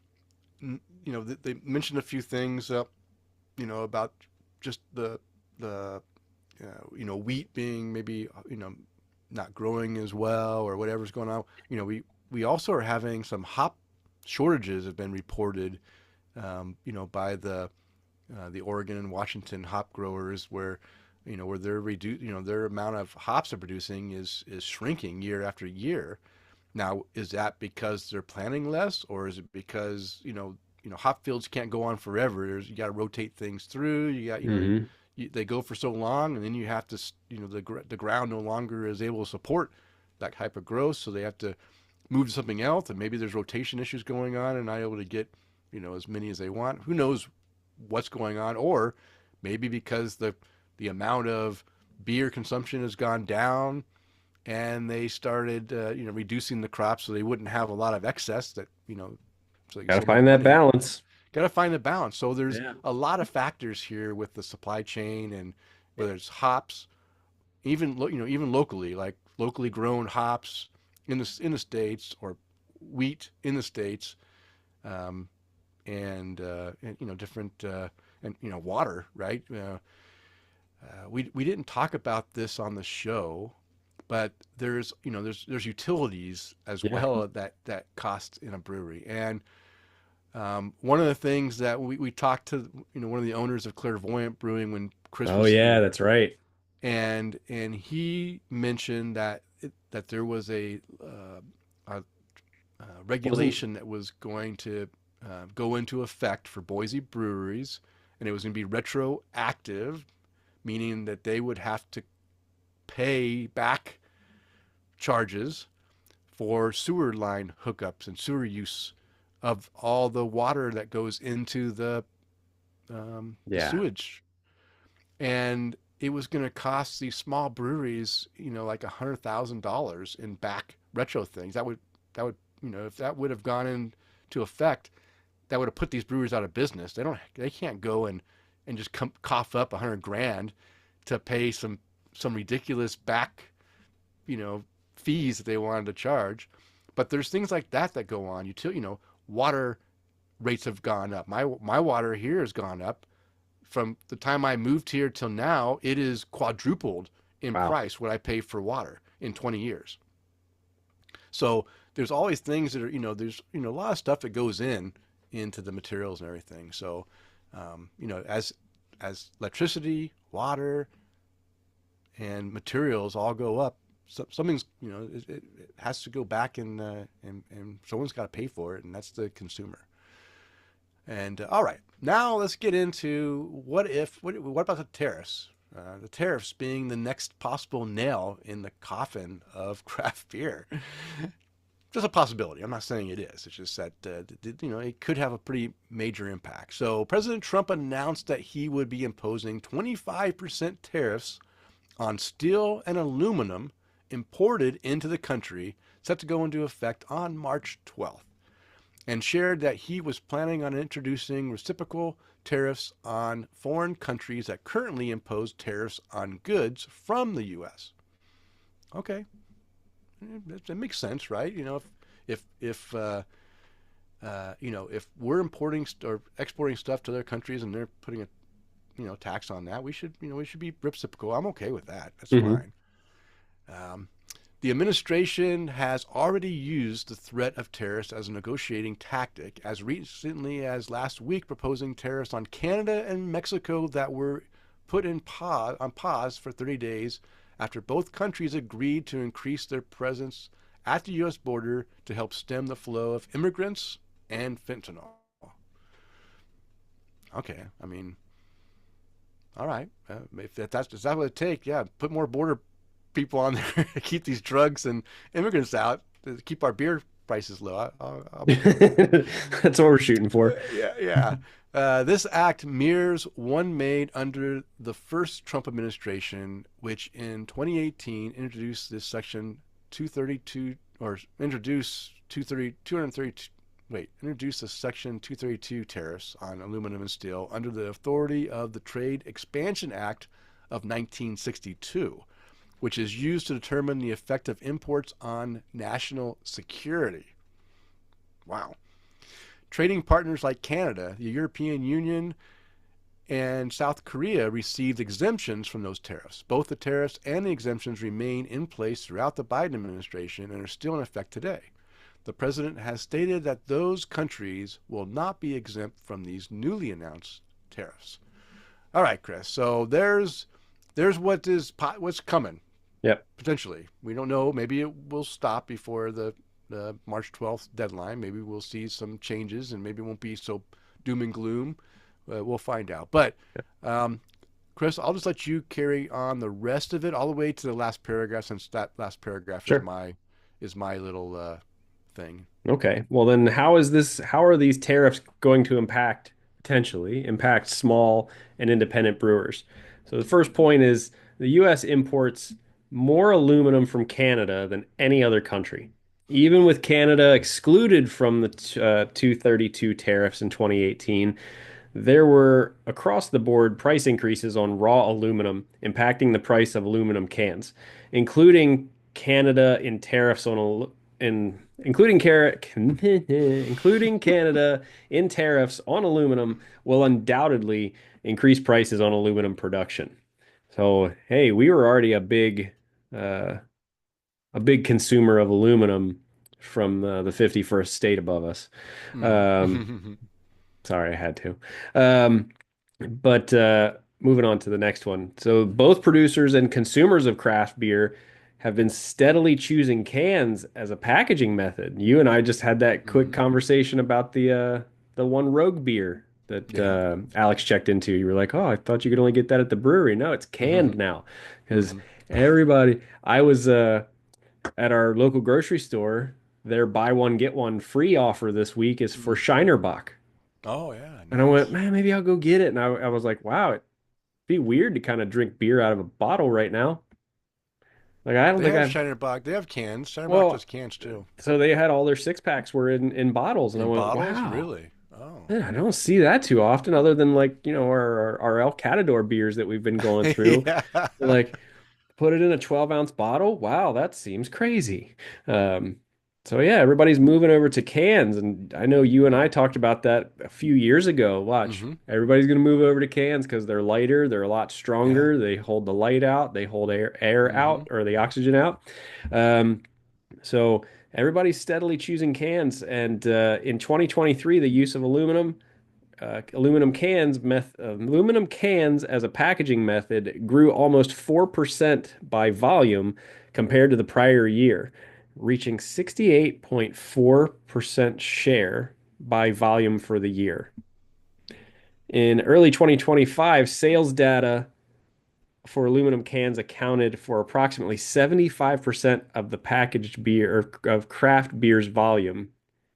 they mentioned a few things, about just the wheat being maybe, not growing as well or whatever's going on. We also are having some hop shortages have been reported, by the Oregon and Washington hop growers, where where their amount of hops they're producing is shrinking year after year. Now, is that because they're planting less, or is it because hop fields can't go on forever? You got to rotate things through. You got
Mm-hmm.
they go for so long, and then you have to the ground no longer is able to support that type of growth, so they have to move to something else, and maybe there's rotation issues going on and not able to get as many as they want. Who knows what's going on? Or maybe because the amount of beer consumption has gone down, and they started reducing the crops so they wouldn't have a lot of excess that so they can
Got to
save more
find that
money.
balance.
Got to find the balance. So there's
Yeah.
a lot of factors here with the supply chain, and whether it's hops, even even locally, like locally grown hops in the states, or wheat in the states, um, and different and water, right? We didn't talk about this on the show, but there's utilities as
Yeah.
well that cost in a brewery. And one of the things that we talked to one of the owners of Clairvoyant Brewing when Kris
Oh
was
yeah,
here,
that's right.
and he mentioned that there was a
Wasn't
regulation that was going to go into effect for Boise breweries, and it was going to be retroactive, meaning that they would have to pay back charges for sewer line hookups and sewer use of all the water that goes into the
yeah.
sewage. And it was going to cost these small breweries, like $100,000 in back retro things. That would if that would have gone into effect, that would have put these breweries out of business. They can't go and just cough up $100,000 to pay some ridiculous back, fees that they wanted to charge. But there's things like that go on. Water rates have gone up. My water here has gone up. From the time I moved here till now, it is quadrupled in
Wow.
price what I pay for water in 20 years. So there's always things that are, there's, a lot of stuff that goes into the materials and everything. So, as electricity, water, and materials all go up, something's, it has to go back, and someone's got to pay for it, and that's the consumer. And all right, now let's get into what about the tariffs? The tariffs being the next possible nail in the coffin of craft beer. Just a possibility. I'm not saying it is. It's just that it could have a pretty major impact. So President Trump announced that he would be imposing 25% tariffs on steel and aluminum imported into the country, set to go into effect on March 12th. And shared that he was planning on introducing reciprocal tariffs on foreign countries that currently impose tariffs on goods from the U.S. Okay, that makes sense, right? If we're importing or exporting stuff to other countries and they're putting a tax on that, we should be reciprocal. I'm okay with that. That's
Mhm.
fine. The administration has already used the threat of tariffs as a negotiating tactic, as recently as last week, proposing tariffs on Canada and Mexico that were put on pause for 30 days after both countries agreed to increase their presence at the U.S. border to help stem the flow of immigrants and fentanyl. Okay, I mean, all right, if is that what it takes? Yeah, put more border people on there to keep these drugs and immigrants out, to keep our beer prices low. I'll be
That's what we're shooting for.
yeah. This act mirrors one made under the first Trump administration, which in 2018 introduced this section 232, or introduced 232. Introduced the Section 232 tariffs on aluminum and steel under the authority of the Trade Expansion Act of 1962, which is used to determine the effect of imports on national security. Wow. Trading partners like Canada, the European Union, and South Korea received exemptions from those tariffs. Both the tariffs and the exemptions remain in place throughout the Biden administration and are still in effect today. The president has stated that those countries will not be exempt from these newly announced tariffs. All right, Kris. So there's there's what's coming
Yep.
potentially. We don't know. Maybe it will stop before the March 12th deadline. Maybe we'll see some changes, and maybe it won't be so doom and gloom. We'll find out. But um, Kris, I'll just let you carry on the rest of it all the way to the last paragraph, since that last paragraph
Sure.
is my little thing.
Okay. Well, then how are these tariffs going to potentially impact small and independent brewers? So the first point is the US imports more aluminum from Canada than any other country. Even with Canada excluded from the 232 tariffs in 2018, there were across the board price increases on raw aluminum, impacting the price of aluminum cans, including Canada in tariffs on in including including Canada in tariffs on aluminum will undoubtedly increase prices on aluminum production. So, hey, we were already uh, a big consumer of aluminum from the 51st state above us. Um,
Mm.
Sorry, I had to. Um, but moving on to the next one. So both producers and consumers of craft beer have been steadily choosing cans as a packaging method. You and I just had that quick
Hmm.
conversation about the one Rogue beer that
Yeah.
Alex checked into. You were like, "Oh, I thought you could only get that at the brewery." No, it's
Hmm.
canned now because
Hmm.
everybody. I was at our local grocery store. Their buy one get one free offer this week is for
Mm.
Shinerbach.
Oh yeah,
And I went,
nice.
man, maybe I'll go get it. And I was like, wow, it'd be weird to kind of drink beer out of a bottle right now. Like, I don't
They
think
have
I've,
Shinerbach. They have cans. Shinerbach
well,
does cans too.
so they had all their six packs were in bottles. And I
In
went,
bottles,
wow,
really? Oh.
man, I don't see that too often other than like, our El Catador beers that we've been going through.
Yeah.
Like, put it in a 12-ounce bottle. Wow, that seems crazy. Um, so yeah, everybody's moving over to cans, and I know you and I talked about that a few years ago. Watch,
Hmm.
everybody's gonna move over to cans because they're lighter, they're a lot
Yeah.
stronger, they hold the light out, they hold air
Hmm.
out or the oxygen out. Um, so everybody's steadily choosing cans, and in 2023, the use of aluminum cans as a packaging method grew almost 4% by volume compared to the prior year, reaching 68.4% share by volume for the year. In early 2025, sales data for aluminum cans accounted for approximately 75% of the packaged beer or of craft beer's volume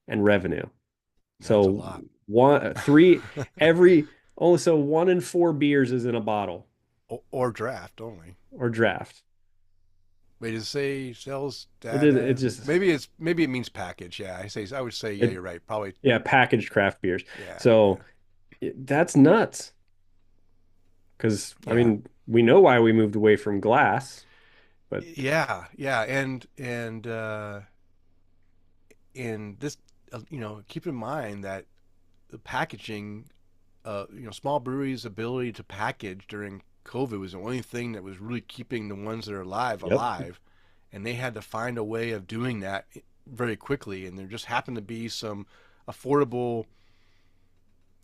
and revenue.
That's a
So
lot.
one, three, every only so one in four beers is in a bottle
Or draft only.
or draft.
Wait, does it say sales
It
data?
just
Maybe it means package. Yeah, I would say yeah,
it
you're right. Probably
yeah, packaged craft beers.
yeah,
So
yeah,
that's nuts. Because I
yeah,
mean, we know why we moved away from glass, but
yeah, and this keep in mind that the packaging, small breweries' ability to package during COVID was the only thing that was really keeping the ones that are
yep,
alive, and they had to find a way of doing that very quickly. And there just happened to be some affordable,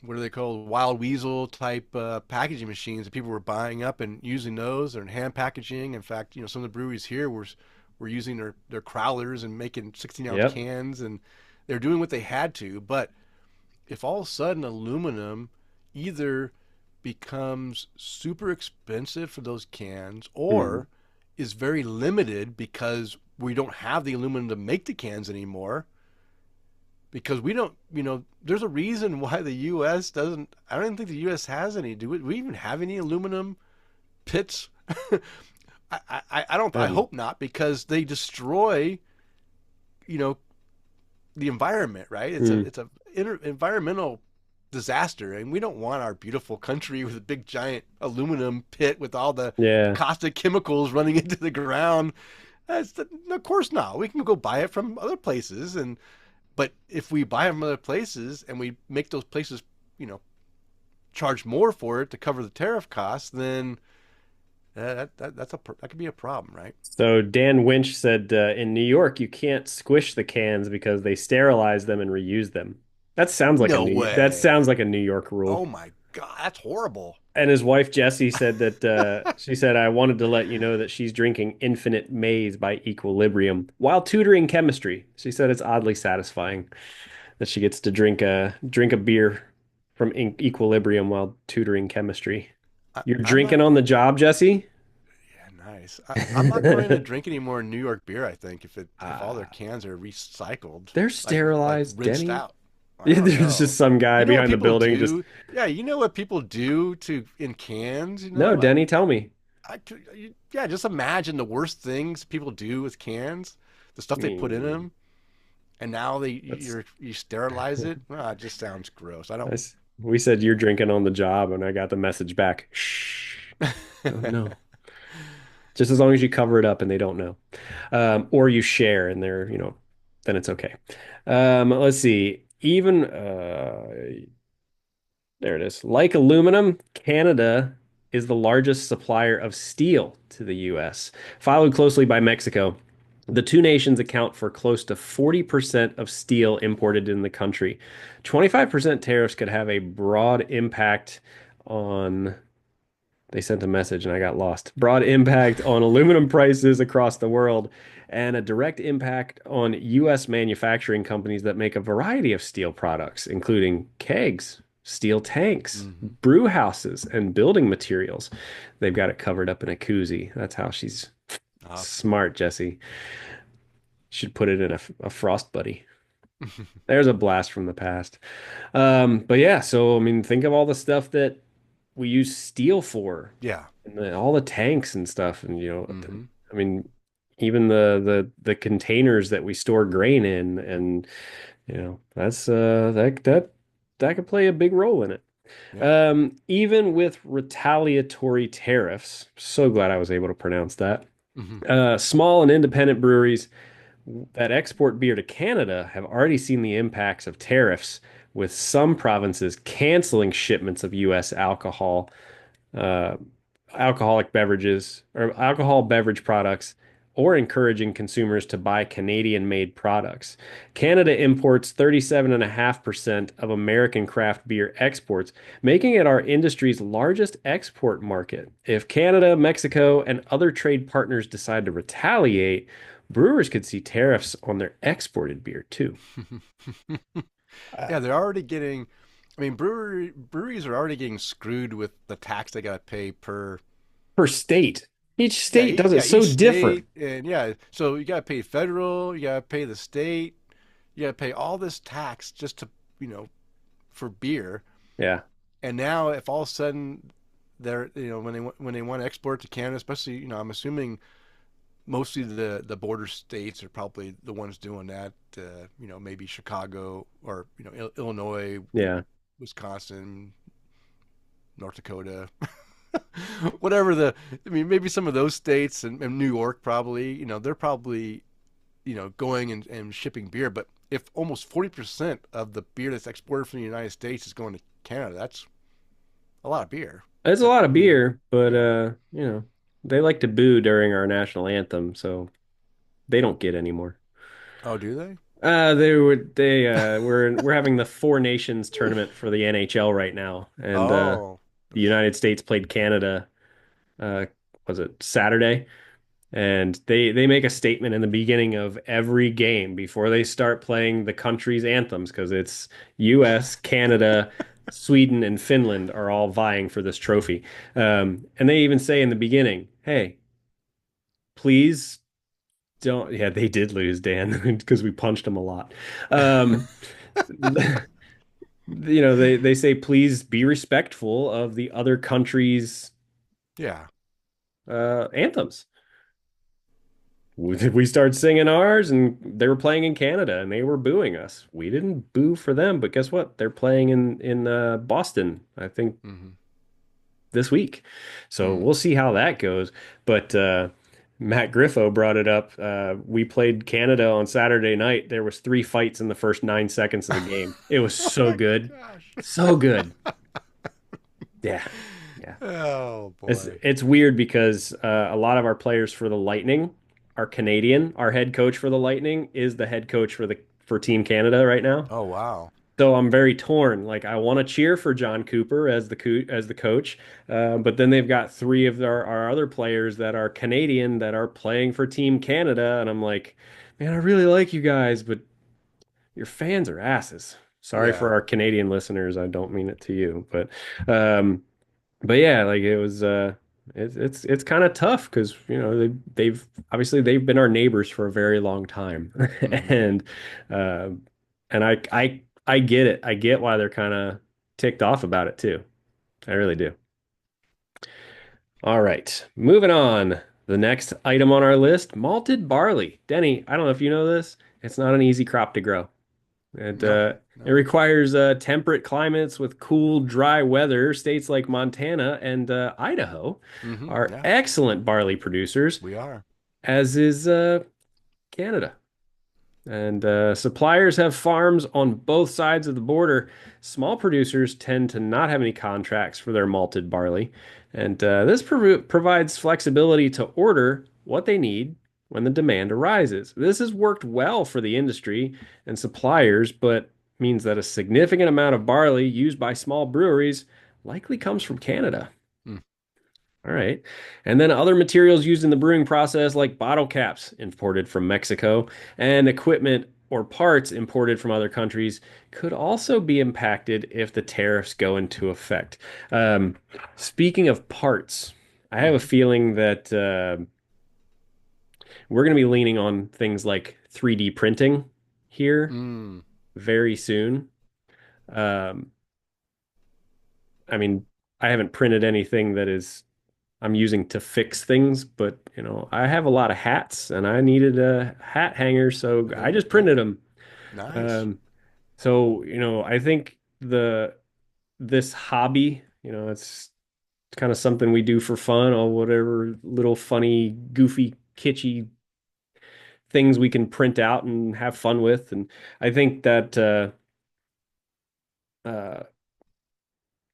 what are they called, wild weasel type packaging machines that people were buying up and using those, or hand packaging. In fact, some of the breweries here were using their crowlers and making 16-ounce
yep.
cans, and they're doing what they had to. But if all of a sudden aluminum either becomes super expensive for those cans,
Mhm.
or is very limited because we don't have the aluminum to make the cans anymore, because we don't, there's a reason why the US doesn't, I don't even think the US has any. Do we even have any aluminum pits? I don't, I
Um,
hope not, because they destroy, you know, the environment, right?
mm,
It's a environmental disaster, and we don't want our beautiful country with a big giant aluminum pit with all the
yeah.
caustic chemicals running into the ground. Of course not. We can go buy it from other places, and but if we buy it from other places and we make those places, you know, charge more for it to cover the tariff costs, then that could be a problem, right?
So Dan Winch said in New York you can't squish the cans because they sterilize them and reuse them. That
No
sounds like a
way.
New York
Oh
rule.
my. God, that's horrible.
And his wife Jessie said that she said, "I wanted to let you know that she's drinking Infinite Maze by Equilibrium while tutoring chemistry." She said it's oddly satisfying that she gets to drink a beer from Equilibrium while tutoring chemistry. You're
I'm not.
drinking on the job, Jesse?
Yeah, nice. I'm not going to drink any more New York beer. I think if all their
Ah,
cans are recycled,
they're
like
sterilized,
rinsed
Denny.
out. I
Yeah,
don't
there's just
know.
some guy
You know what
behind the
people
building just,
do? Yeah, you know what people do to in cans.
no, Denny, tell me.
Yeah, just imagine the worst things people do with cans, the
I
stuff they put in
mean,
them, and now
that's
you sterilize it. It just sounds gross. I don't.
we said you're drinking on the job, and I got the message back. Shh. Oh no. Just as long as you cover it up and they don't know. Or you share and they're, then it's okay. Let's see. Even there it is. Like aluminum, Canada is the largest supplier of steel to the US, followed closely by Mexico. The two nations account for close to 40% of steel imported in the country. 25% tariffs could have a broad impact on they sent a message and I got lost. Broad impact on aluminum prices across the world and a direct impact on U.S. manufacturing companies that make a variety of steel products, including kegs, steel tanks,
Mhm.
brew houses, and building materials. They've got it covered up in a koozie. That's how she's
Awesome.
smart, Jesse. Should put it in a Frost Buddy. There's a blast from the past. But yeah, so I mean, think of all the stuff that we use steel for,
Yeah.
and all the tanks and stuff, and
Hmm.
I mean, even the containers that we store grain in, and that's that could play a big role in it.
Yeah.
Even with retaliatory tariffs, so glad I was able to pronounce that.
Hmm.
Small and independent breweries that export beer to Canada have already seen the impacts of tariffs, with some provinces canceling shipments of U.S. uh, alcoholic beverages or alcohol beverage products, or encouraging consumers to buy Canadian-made products. Canada imports 37.5% of American craft beer exports, making it our industry's largest export market. If Canada, Mexico, and other trade partners decide to retaliate, brewers could see tariffs on their exported beer too. Uh,
Yeah, they're already getting. I mean, breweries are already getting screwed with the tax they got to pay per.
per state. Each
Yeah,
state does it
yeah,
so
each
different.
state, and yeah, so you got to pay federal, you got to pay the state, you got to pay all this tax just to, you know, for beer.
Yeah.
And now, if all of a sudden they're, when they want to export to Canada, especially, I'm assuming mostly the border states are probably the ones doing that. Maybe Chicago or Illinois,
Yeah.
Wisconsin, North Dakota, whatever I mean, maybe some of those states and New York probably, they're probably, going and shipping beer. But if almost 40% of the beer that's exported from the United States is going to Canada, that's a lot of beer.
It's a lot of
I mean,
beer, but
yeah.
they like to boo during our national anthem, so they don't get any more.
Oh, do they?
We're having the Four Nations tournament for the NHL right now, and
Oh,
the
that's,
United States played Canada. Uh, was it Saturday? And they make a statement in the beginning of every game before they start playing the country's anthems, because it's US, Canada, Sweden, and Finland are all vying for this trophy. And they even say in the beginning, "Hey, please don't." Yeah, they did lose, Dan, because we punched them a lot. Um, they say, "Please be respectful of the other country's
yeah.
anthems." We started singing ours, and they were playing in Canada, and they were booing us. We didn't boo for them, but guess what? They're playing in Boston, I think,
Hmm.
this week. So
Hmm.
we'll see how that goes. But Matt Griffo brought it up. We played Canada on Saturday night. There was 3 fights in the first 9 seconds of the game. It was
Oh
so
my
good,
gosh.
so good. Yeah, yeah.
Oh
It's
boy.
it's weird because a lot of our players for the Lightning are Canadian. Our head coach for the Lightning is the head coach for Team Canada right now.
Oh wow.
So I'm very torn. Like I want to cheer for John Cooper as the coach, but then they've got three of our other players that are Canadian that are playing for Team Canada, and I'm like, man, I really like you guys, but your fans are asses. Sorry
Yeah,
for our Canadian listeners. I don't mean it to you, um, but yeah, like it was. It's kind of tough because they've obviously they've been our neighbors for a very long time,
hmm,
and uh, and I get it. I get why they're kind of ticked off about it too. I really do. All right, moving on. The next item on our list, malted barley. Denny, I don't know if you know this. It's not an easy crop to grow.
no,
It
no,
requires temperate climates with cool, dry weather. States like Montana and Idaho
hmm,
are
yeah,
excellent barley producers,
we are.
as is Canada. And suppliers have farms on both sides of the border. Small producers tend to not have any contracts for their malted barley. And this provides flexibility to order what they need when the demand arises. This has worked well for the industry and suppliers, but means that a significant amount of barley used by small breweries likely comes from Canada.
Mm.
All right. And then other materials used in the brewing process, like bottle caps imported from Mexico and equipment or parts imported from other countries, could also be impacted if the tariffs go into effect. Um, Speaking of parts, I have a
Hmm.
feeling that we're going to be leaning on things like 3D printing here
Mm.
very soon. Um, I mean, I haven't printed anything that is I'm using to fix things, but I have a lot of hats and I needed a hat hanger, so I just
Yeah,
printed them.
nice.
Um, so, I think this hobby, it's kind of something we do for fun or whatever little funny, goofy, kitschy things we can print out and have fun with. And I think that uh,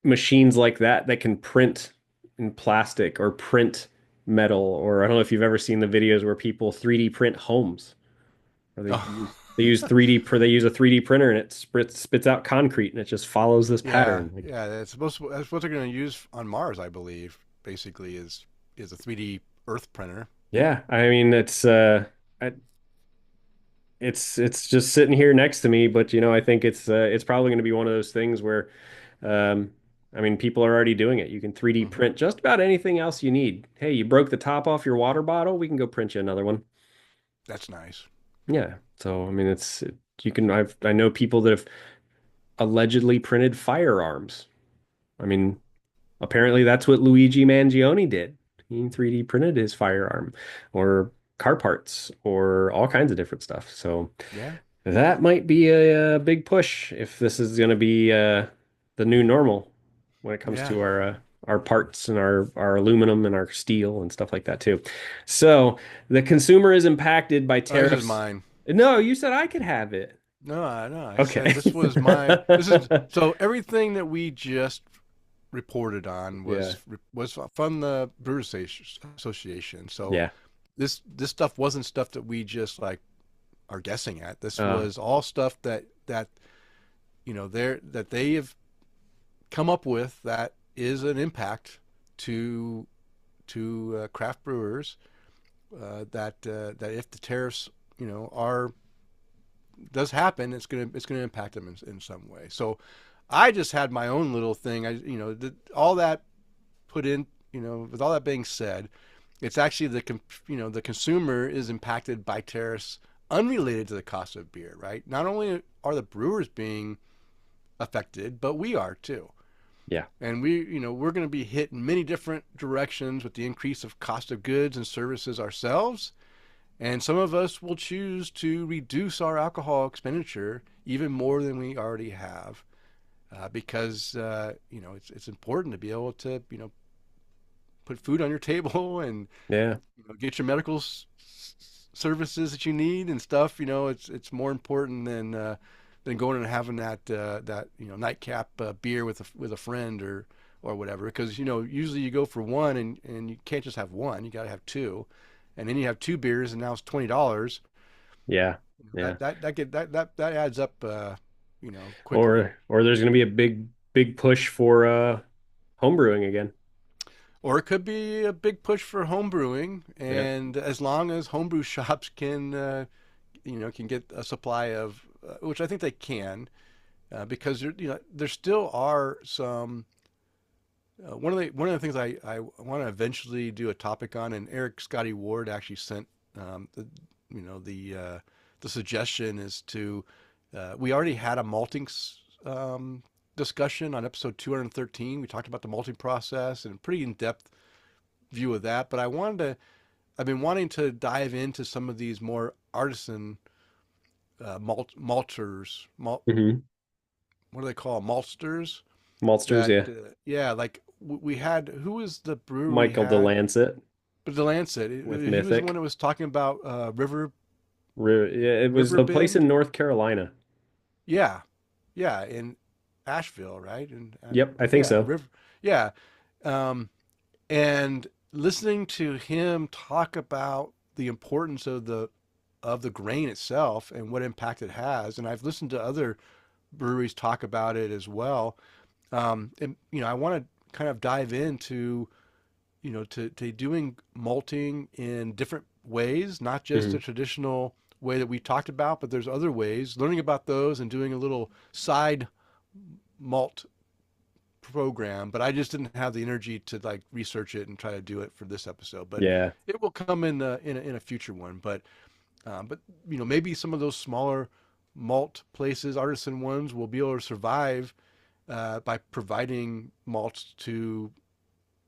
machines like that can print in plastic or print metal, or I don't know if you've ever seen the videos where people 3D print homes, or
Oh,
they use a 3D printer and it spits out concrete and it just follows this
yeah,
pattern. Like,
yeah. That's what they're going to use on Mars, I believe. Basically, is a 3D Earth printer.
yeah, I mean I, it's just sitting here next to me, but I think it's probably going to be one of those things where um I mean, people are already doing it. You can 3D
Hmm.
print just about anything else you need. Hey, you broke the top off your water bottle, we can go print you another one.
That's nice.
Yeah. So, I mean, you can, I know people that have allegedly printed firearms. I mean, apparently that's what Luigi Mangione did. He 3D printed his firearm or car parts or all kinds of different stuff. So
Yeah,
that might be a big push if this is going to be the new normal when it comes
yeah.
to our parts and our aluminum and our steel and stuff like that too. So the consumer is impacted by
Oh, this is
tariffs.
mine.
No, you said I could have it.
No, I said
Okay.
this was my. This is so everything that we just reported on
Yeah.
was from the Brewers Association. So
Yeah.
this stuff wasn't stuff that we just like are guessing at. This
Uh,
was all stuff that they have come up with that is an impact to craft brewers. That if the tariffs are does happen, it's gonna impact them in some way. So I just had my own little thing. All that put in. With all that being said, it's actually the consumer is impacted by tariffs unrelated to the cost of beer, right? Not only are the brewers being affected, but we are too.
yeah.
And we're going to be hit in many different directions with the increase of cost of goods and services ourselves. And some of us will choose to reduce our alcohol expenditure even more than we already have, because it's important to be able to put food on your table and
Yeah.
get your medical services that you need and stuff. It's more important than going and having that nightcap beer with a friend or whatever. Because usually you go for one and you can't just have one. You got to have two, and then you have two beers and now it's $20.
Yeah. Yeah.
That adds up. quickly.
Or there's going to be a big push for home brewing again.
Or it could be a big push for home brewing,
Yeah.
and as long as homebrew shops can, can get a supply of, which I think they can, because there still are some. One of the things I want to eventually do a topic on, and Eric Scotty Ward actually sent the you know the suggestion is to we already had a malting discussion on episode 213. We talked about the malting process and a pretty in-depth view of that. But I've been wanting to dive into some of these more artisan malters.
Hmm.
What do they call 'em? Maltsters?
Maltsters,
That
yeah.
yeah, like we had. Who was the brewer we
Michael
had?
DeLancet
But the Lancet.
with
He was the one
Mythic.
that was talking about
Yeah, it was a place
Riverbend.
in North Carolina.
Yeah, yeah, in Asheville, right? And
Yep, I think
yeah,
so.
yeah. Um, and listening to him talk about the importance of the grain itself and what impact it has, and I've listened to other breweries talk about it as well. And I want to kind of dive into to doing malting in different ways, not just the
Hmm.
traditional way that we talked about, but there's other ways, learning about those and doing a little side malt program. But I just didn't have the energy to like research it and try to do it for this episode. But
Yeah.
it will come in a future one. But maybe some of those smaller malt places, artisan ones, will be able to survive by providing malts to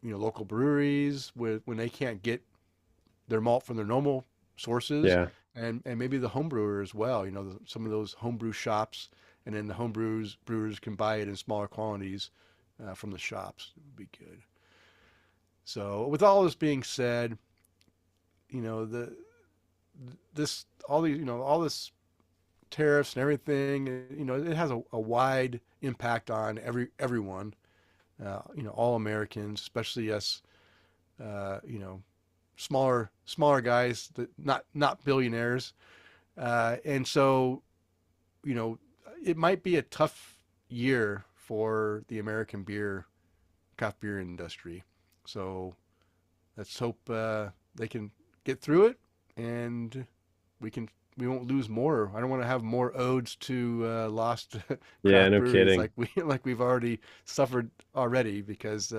local breweries when they can't get their malt from their normal sources,
Yeah.
and maybe the home brewer as well. Some of those homebrew shops, and then the brewers can buy it in smaller quantities from the shops. It would be good. So with all this being said, the this all these all this tariffs and everything, it has a wide impact on everyone. All Americans, especially us, smaller guys that not billionaires, and so you know it might be a tough year for the American craft beer industry. So let's hope they can get through it, and we won't lose more. I don't want to have more odes to lost
Yeah,
craft
no
breweries
kidding.
like we've already suffered already, because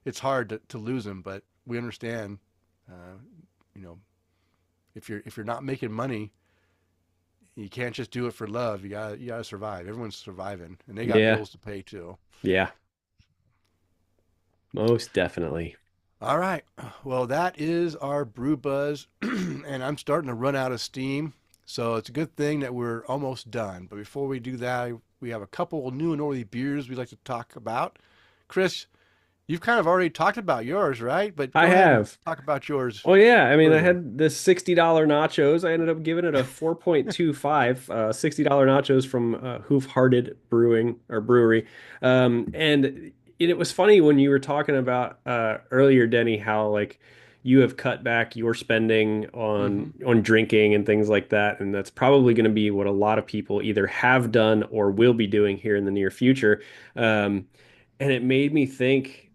it's hard to lose them. But we understand, uh, you know, if you're not making money, you can't just do it for love. You gotta survive. Everyone's surviving, and they got
Yeah.
bills to pay too.
Yeah, most definitely.
All right. Well, that is our brew buzz, and I'm starting to run out of steam. So it's a good thing that we're almost done. But before we do that, we have a couple of new and oldie beers we'd like to talk about. Kris, you've kind of already talked about yours, right? But
I
go ahead and
have.
talk about yours
Well, yeah, I mean, I
further.
had this $60 nachos. I ended up giving it a 4.25, $60 nachos from Hoof Hearted Brewing or Brewery. And it was funny when you were talking about earlier, Denny, how like you have cut back your spending
Mm-hmm.
on drinking and things like that, and that's probably going to be what a lot of people either have done or will be doing here in the near future. Um, and it made me think.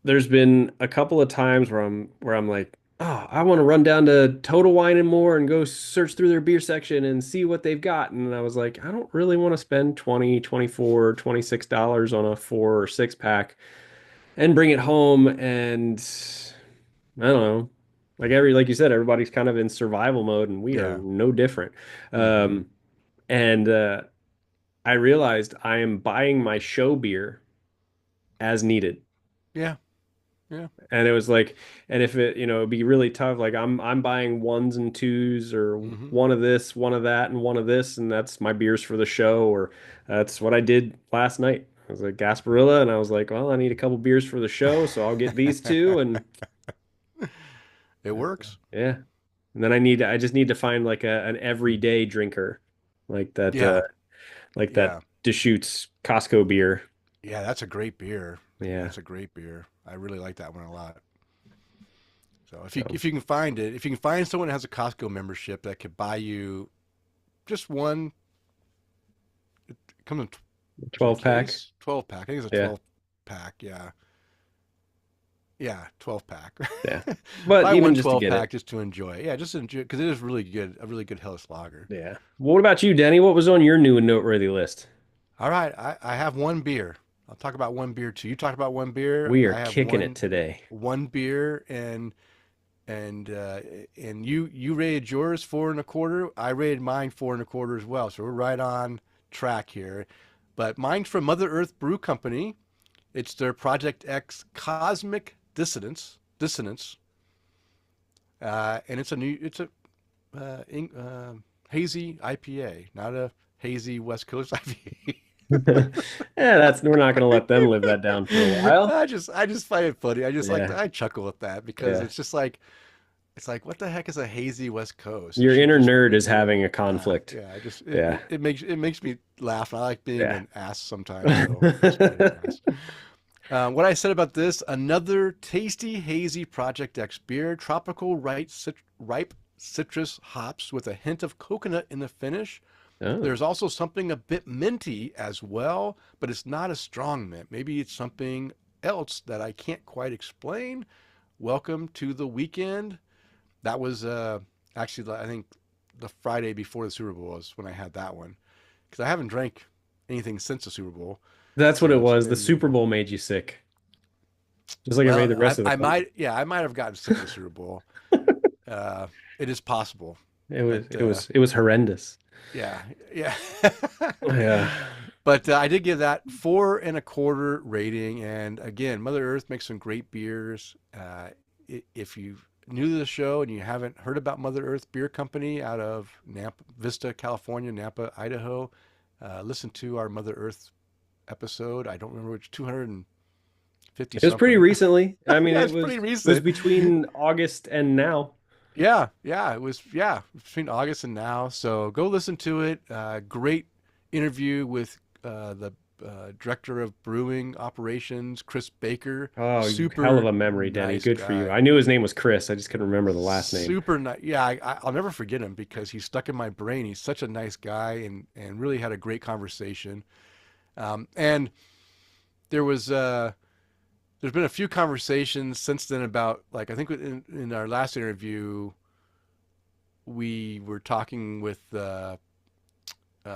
There's been a couple of times where I'm like, oh, I want to run down to Total Wine and More and go search through their beer section and see what they've got. And I was like, I don't really want to spend 20, 24, $26 on a 4 or 6 pack and bring it home. And I don't know. Like you said, everybody's kind of in survival mode and we are
Yeah.
no different.
Mm-hmm.
Um, and I realized I am buying my show beer as needed.
Yeah. Yeah.
And it was like, and if it, it'd be really tough. Like I'm buying ones and twos, or
Mm-hmm.
one of this, one of that, and one of this, and that's my beers for the show. Or that's what I did last night. I was at Gasparilla, and I was like, well, I need a couple beers for the show, so I'll get these two, and
It works.
yeah. And then I just need to find like an everyday drinker, like that,
Yeah.
like that
Yeah.
Deschutes Costco beer.
Yeah. That's a great beer.
Yeah.
That's a great beer. I really like that one a lot. So
So
if you can find it, if you can find someone that has a Costco membership that could buy you just one comes in, is it a
12 pack.
case? 12 pack. I think it's a
Yeah.
12 pack. Yeah. Yeah, 12 pack.
Yeah. But
Buy
even
one
just to
12
get it.
pack just to enjoy it. Yeah, just enjoy because it is really good, a really good Helles lager.
Yeah. What about you, Denny? What was on your new and noteworthy list?
All right, I have one beer. I'll talk about one beer too. You talked about one beer.
We are
I have
kicking it today.
one beer and uh and you rated yours 4.25. I rated mine 4.25 as well. So we're right on track here. But mine's from Mother Earth Brew Company. It's their Project X Cosmic Dissonance. And it's a hazy IPA, not a hazy West Coast IPA.
Yeah, we're not going to let them live that down for a while.
I just find it funny.
Yeah.
I chuckle at that because
Yeah.
it's just it's like what the heck is a hazy West Coast? It
Your
should
inner
just
nerd is having a conflict.
yeah. I just
Yeah.
it makes me laugh. I like being
Yeah.
an ass sometimes, so just being an ass. What I said about this, another tasty hazy Project X beer, tropical ripe citrus hops with a hint of coconut in the finish.
Oh,
There's also something a bit minty as well, but it's not a strong mint. Maybe it's something else that I can't quite explain. Welcome to the weekend. That was actually, I think, the Friday before the Super Bowl was when I had that one because I haven't drank anything since the Super Bowl.
that's what
So
it
it's
was. The
been,
Super Bowl made you sick, just like it made
well,
the rest of the
I
country.
might, yeah, I might have gotten sick of the Super Bowl. Uh, it is possible, but
It was horrendous.
yeah, yeah.
Yeah.
But I did give that 4.25 rating. And again, Mother Earth makes some great beers. If you new to the show and you haven't heard about Mother Earth Beer Company out of Vista, California, Nampa, Idaho, listen to our Mother Earth episode. I don't remember which 250
It was pretty
something.
recently. I mean,
Yeah, it's pretty
it was
recent.
between August and now.
Yeah, it was between August and now. So go listen to it. Great interview with the director of brewing operations, Kris Baker.
Oh, hell of
Super
a memory, Denny.
nice
Good for you.
guy.
I knew his name was Kris. I just couldn't remember the last name.
Super nice. Yeah, I'll never forget him because he's stuck in my brain. He's such a nice guy and really had a great conversation. And there was there's been a few conversations since then about like I think in our last interview we were talking with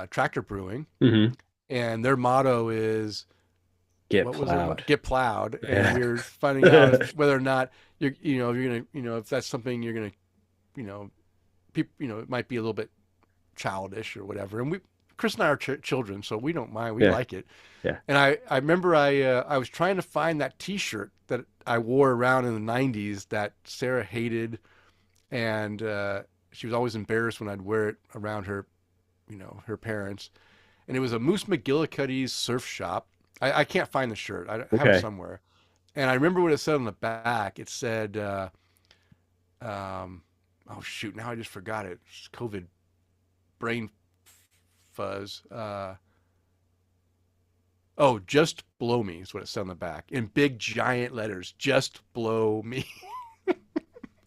Tractor Brewing,
Hmm.
and their motto is
Get
what was their
plowed.
get plowed, and
Yeah.
we were finding out whether or not you're gonna if that's something you're gonna you know people it might be a little bit childish or whatever, and we Kris and I are children, so we don't mind. We
Yeah.
like it.
Yeah.
And I remember I was trying to find that T-shirt that I wore around in the '90s that Sarah hated, and she was always embarrassed when I'd wear it around her, her parents. And it was a Moose McGillicuddy's surf shop. I can't find the shirt. I have it
Okay.
somewhere. And I remember what it said on the back. It said, oh shoot, now I just forgot it. It's COVID brain fuzz. Oh, just blow me is what it said on the back in big giant letters. Just blow me.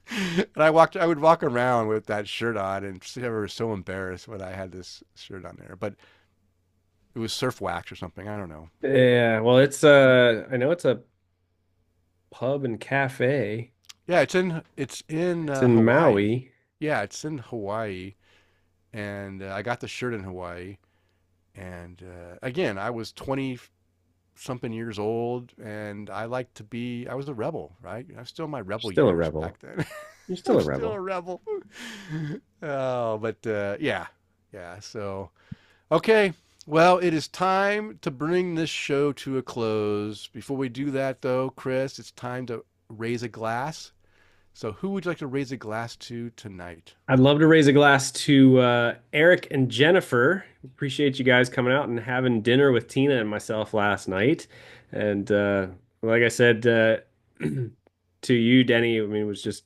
And I would walk around with that shirt on, and I was so embarrassed when I had this shirt on there. But it was surf wax or something. I don't know.
Yeah. Well, I know it's a pub and cafe.
Yeah, it's in
It's in
Hawaii.
Maui.
Yeah, it's in Hawaii, and I got the shirt in Hawaii. And again, I was 20 something years old, and I was a rebel, right? I was still in my rebel
Still a
years
rebel.
back then.
You're
I
still a
was still
rebel.
a rebel. Oh, but yeah, yeah. So, okay. Well, it is time to bring this show to a close. Before we do that, though, Kris, it's time to raise a glass. So, who would you like to raise a glass to tonight?
I'd love to raise a glass to Eric and Jennifer. Appreciate you guys coming out and having dinner with Tina and myself last night. And like I said to you, Denny, I mean, it was just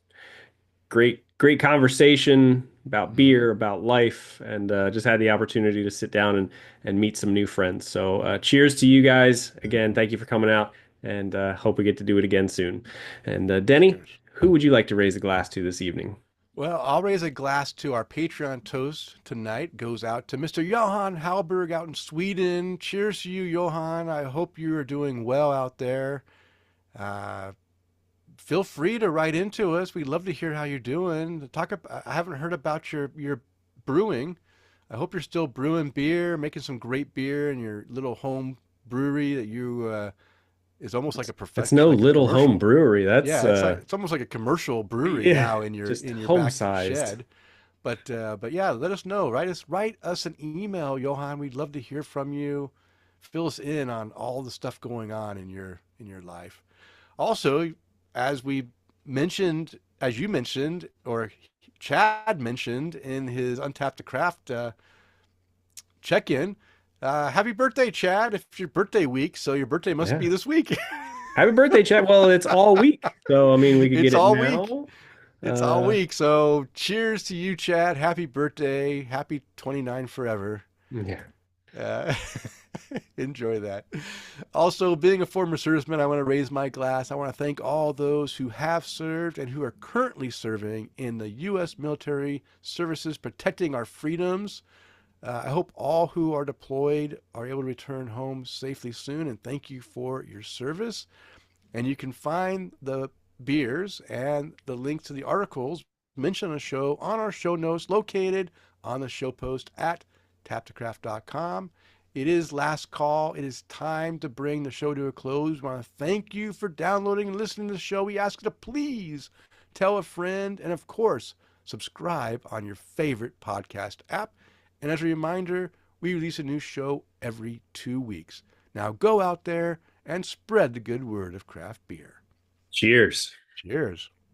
great conversation about
Hmm.
beer, about life, and just had the opportunity to sit down and meet some new friends. So cheers to you guys. Again, thank you for coming out, and hope we get to do it again soon. And Denny,
Cheers.
who would you like to raise a glass to this evening?
Well, I'll raise a glass to our Patreon toast tonight. Goes out to Mr. Johan Hallberg out in Sweden. Cheers to you, Johan. I hope you are doing well out there. Uh, Feel free to write into us. We'd love to hear how you're doing. I haven't heard about your brewing. I hope you're still brewing beer, making some great beer in your little home brewery that you is almost like a
It's
profession,
no
like a
little home
commercial.
brewery. That's
Yeah, it's almost like a commercial brewery
yeah,
now
just
in your
home
back
sized.
shed. But yeah, let us know. Write us an email, Johan. We'd love to hear from you. Fill us in on all the stuff going on in your life. Also, as we mentioned, as you mentioned, or Chad mentioned in his Untapped to Craft check-in, happy birthday, Chad! It's your birthday week, so your birthday must
Yeah.
be this week.
Happy birthday, Chad. Well, it's all week. So, I mean, we could get
It's
it
all week.
now.
It's all
Uh,
week. So cheers to you, Chad. Happy birthday. Happy 29 forever.
yeah.
Uh, enjoy that. Also, being a former serviceman, I want to raise my glass. I want to thank all those who have served and who are currently serving in the U.S. military services protecting our freedoms. I hope all who are deployed are able to return home safely soon, and thank you for your service. And you can find the beers and the link to the articles mentioned on the show on our show notes located on the show post at taptocraft.com. It is last call. It is time to bring the show to a close. We want to thank you for downloading and listening to the show. We ask you to please tell a friend and, of course, subscribe on your favorite podcast app. And as a reminder, we release a new show every 2 weeks. Now go out there and spread the good word of craft beer.
Cheers.
Cheers.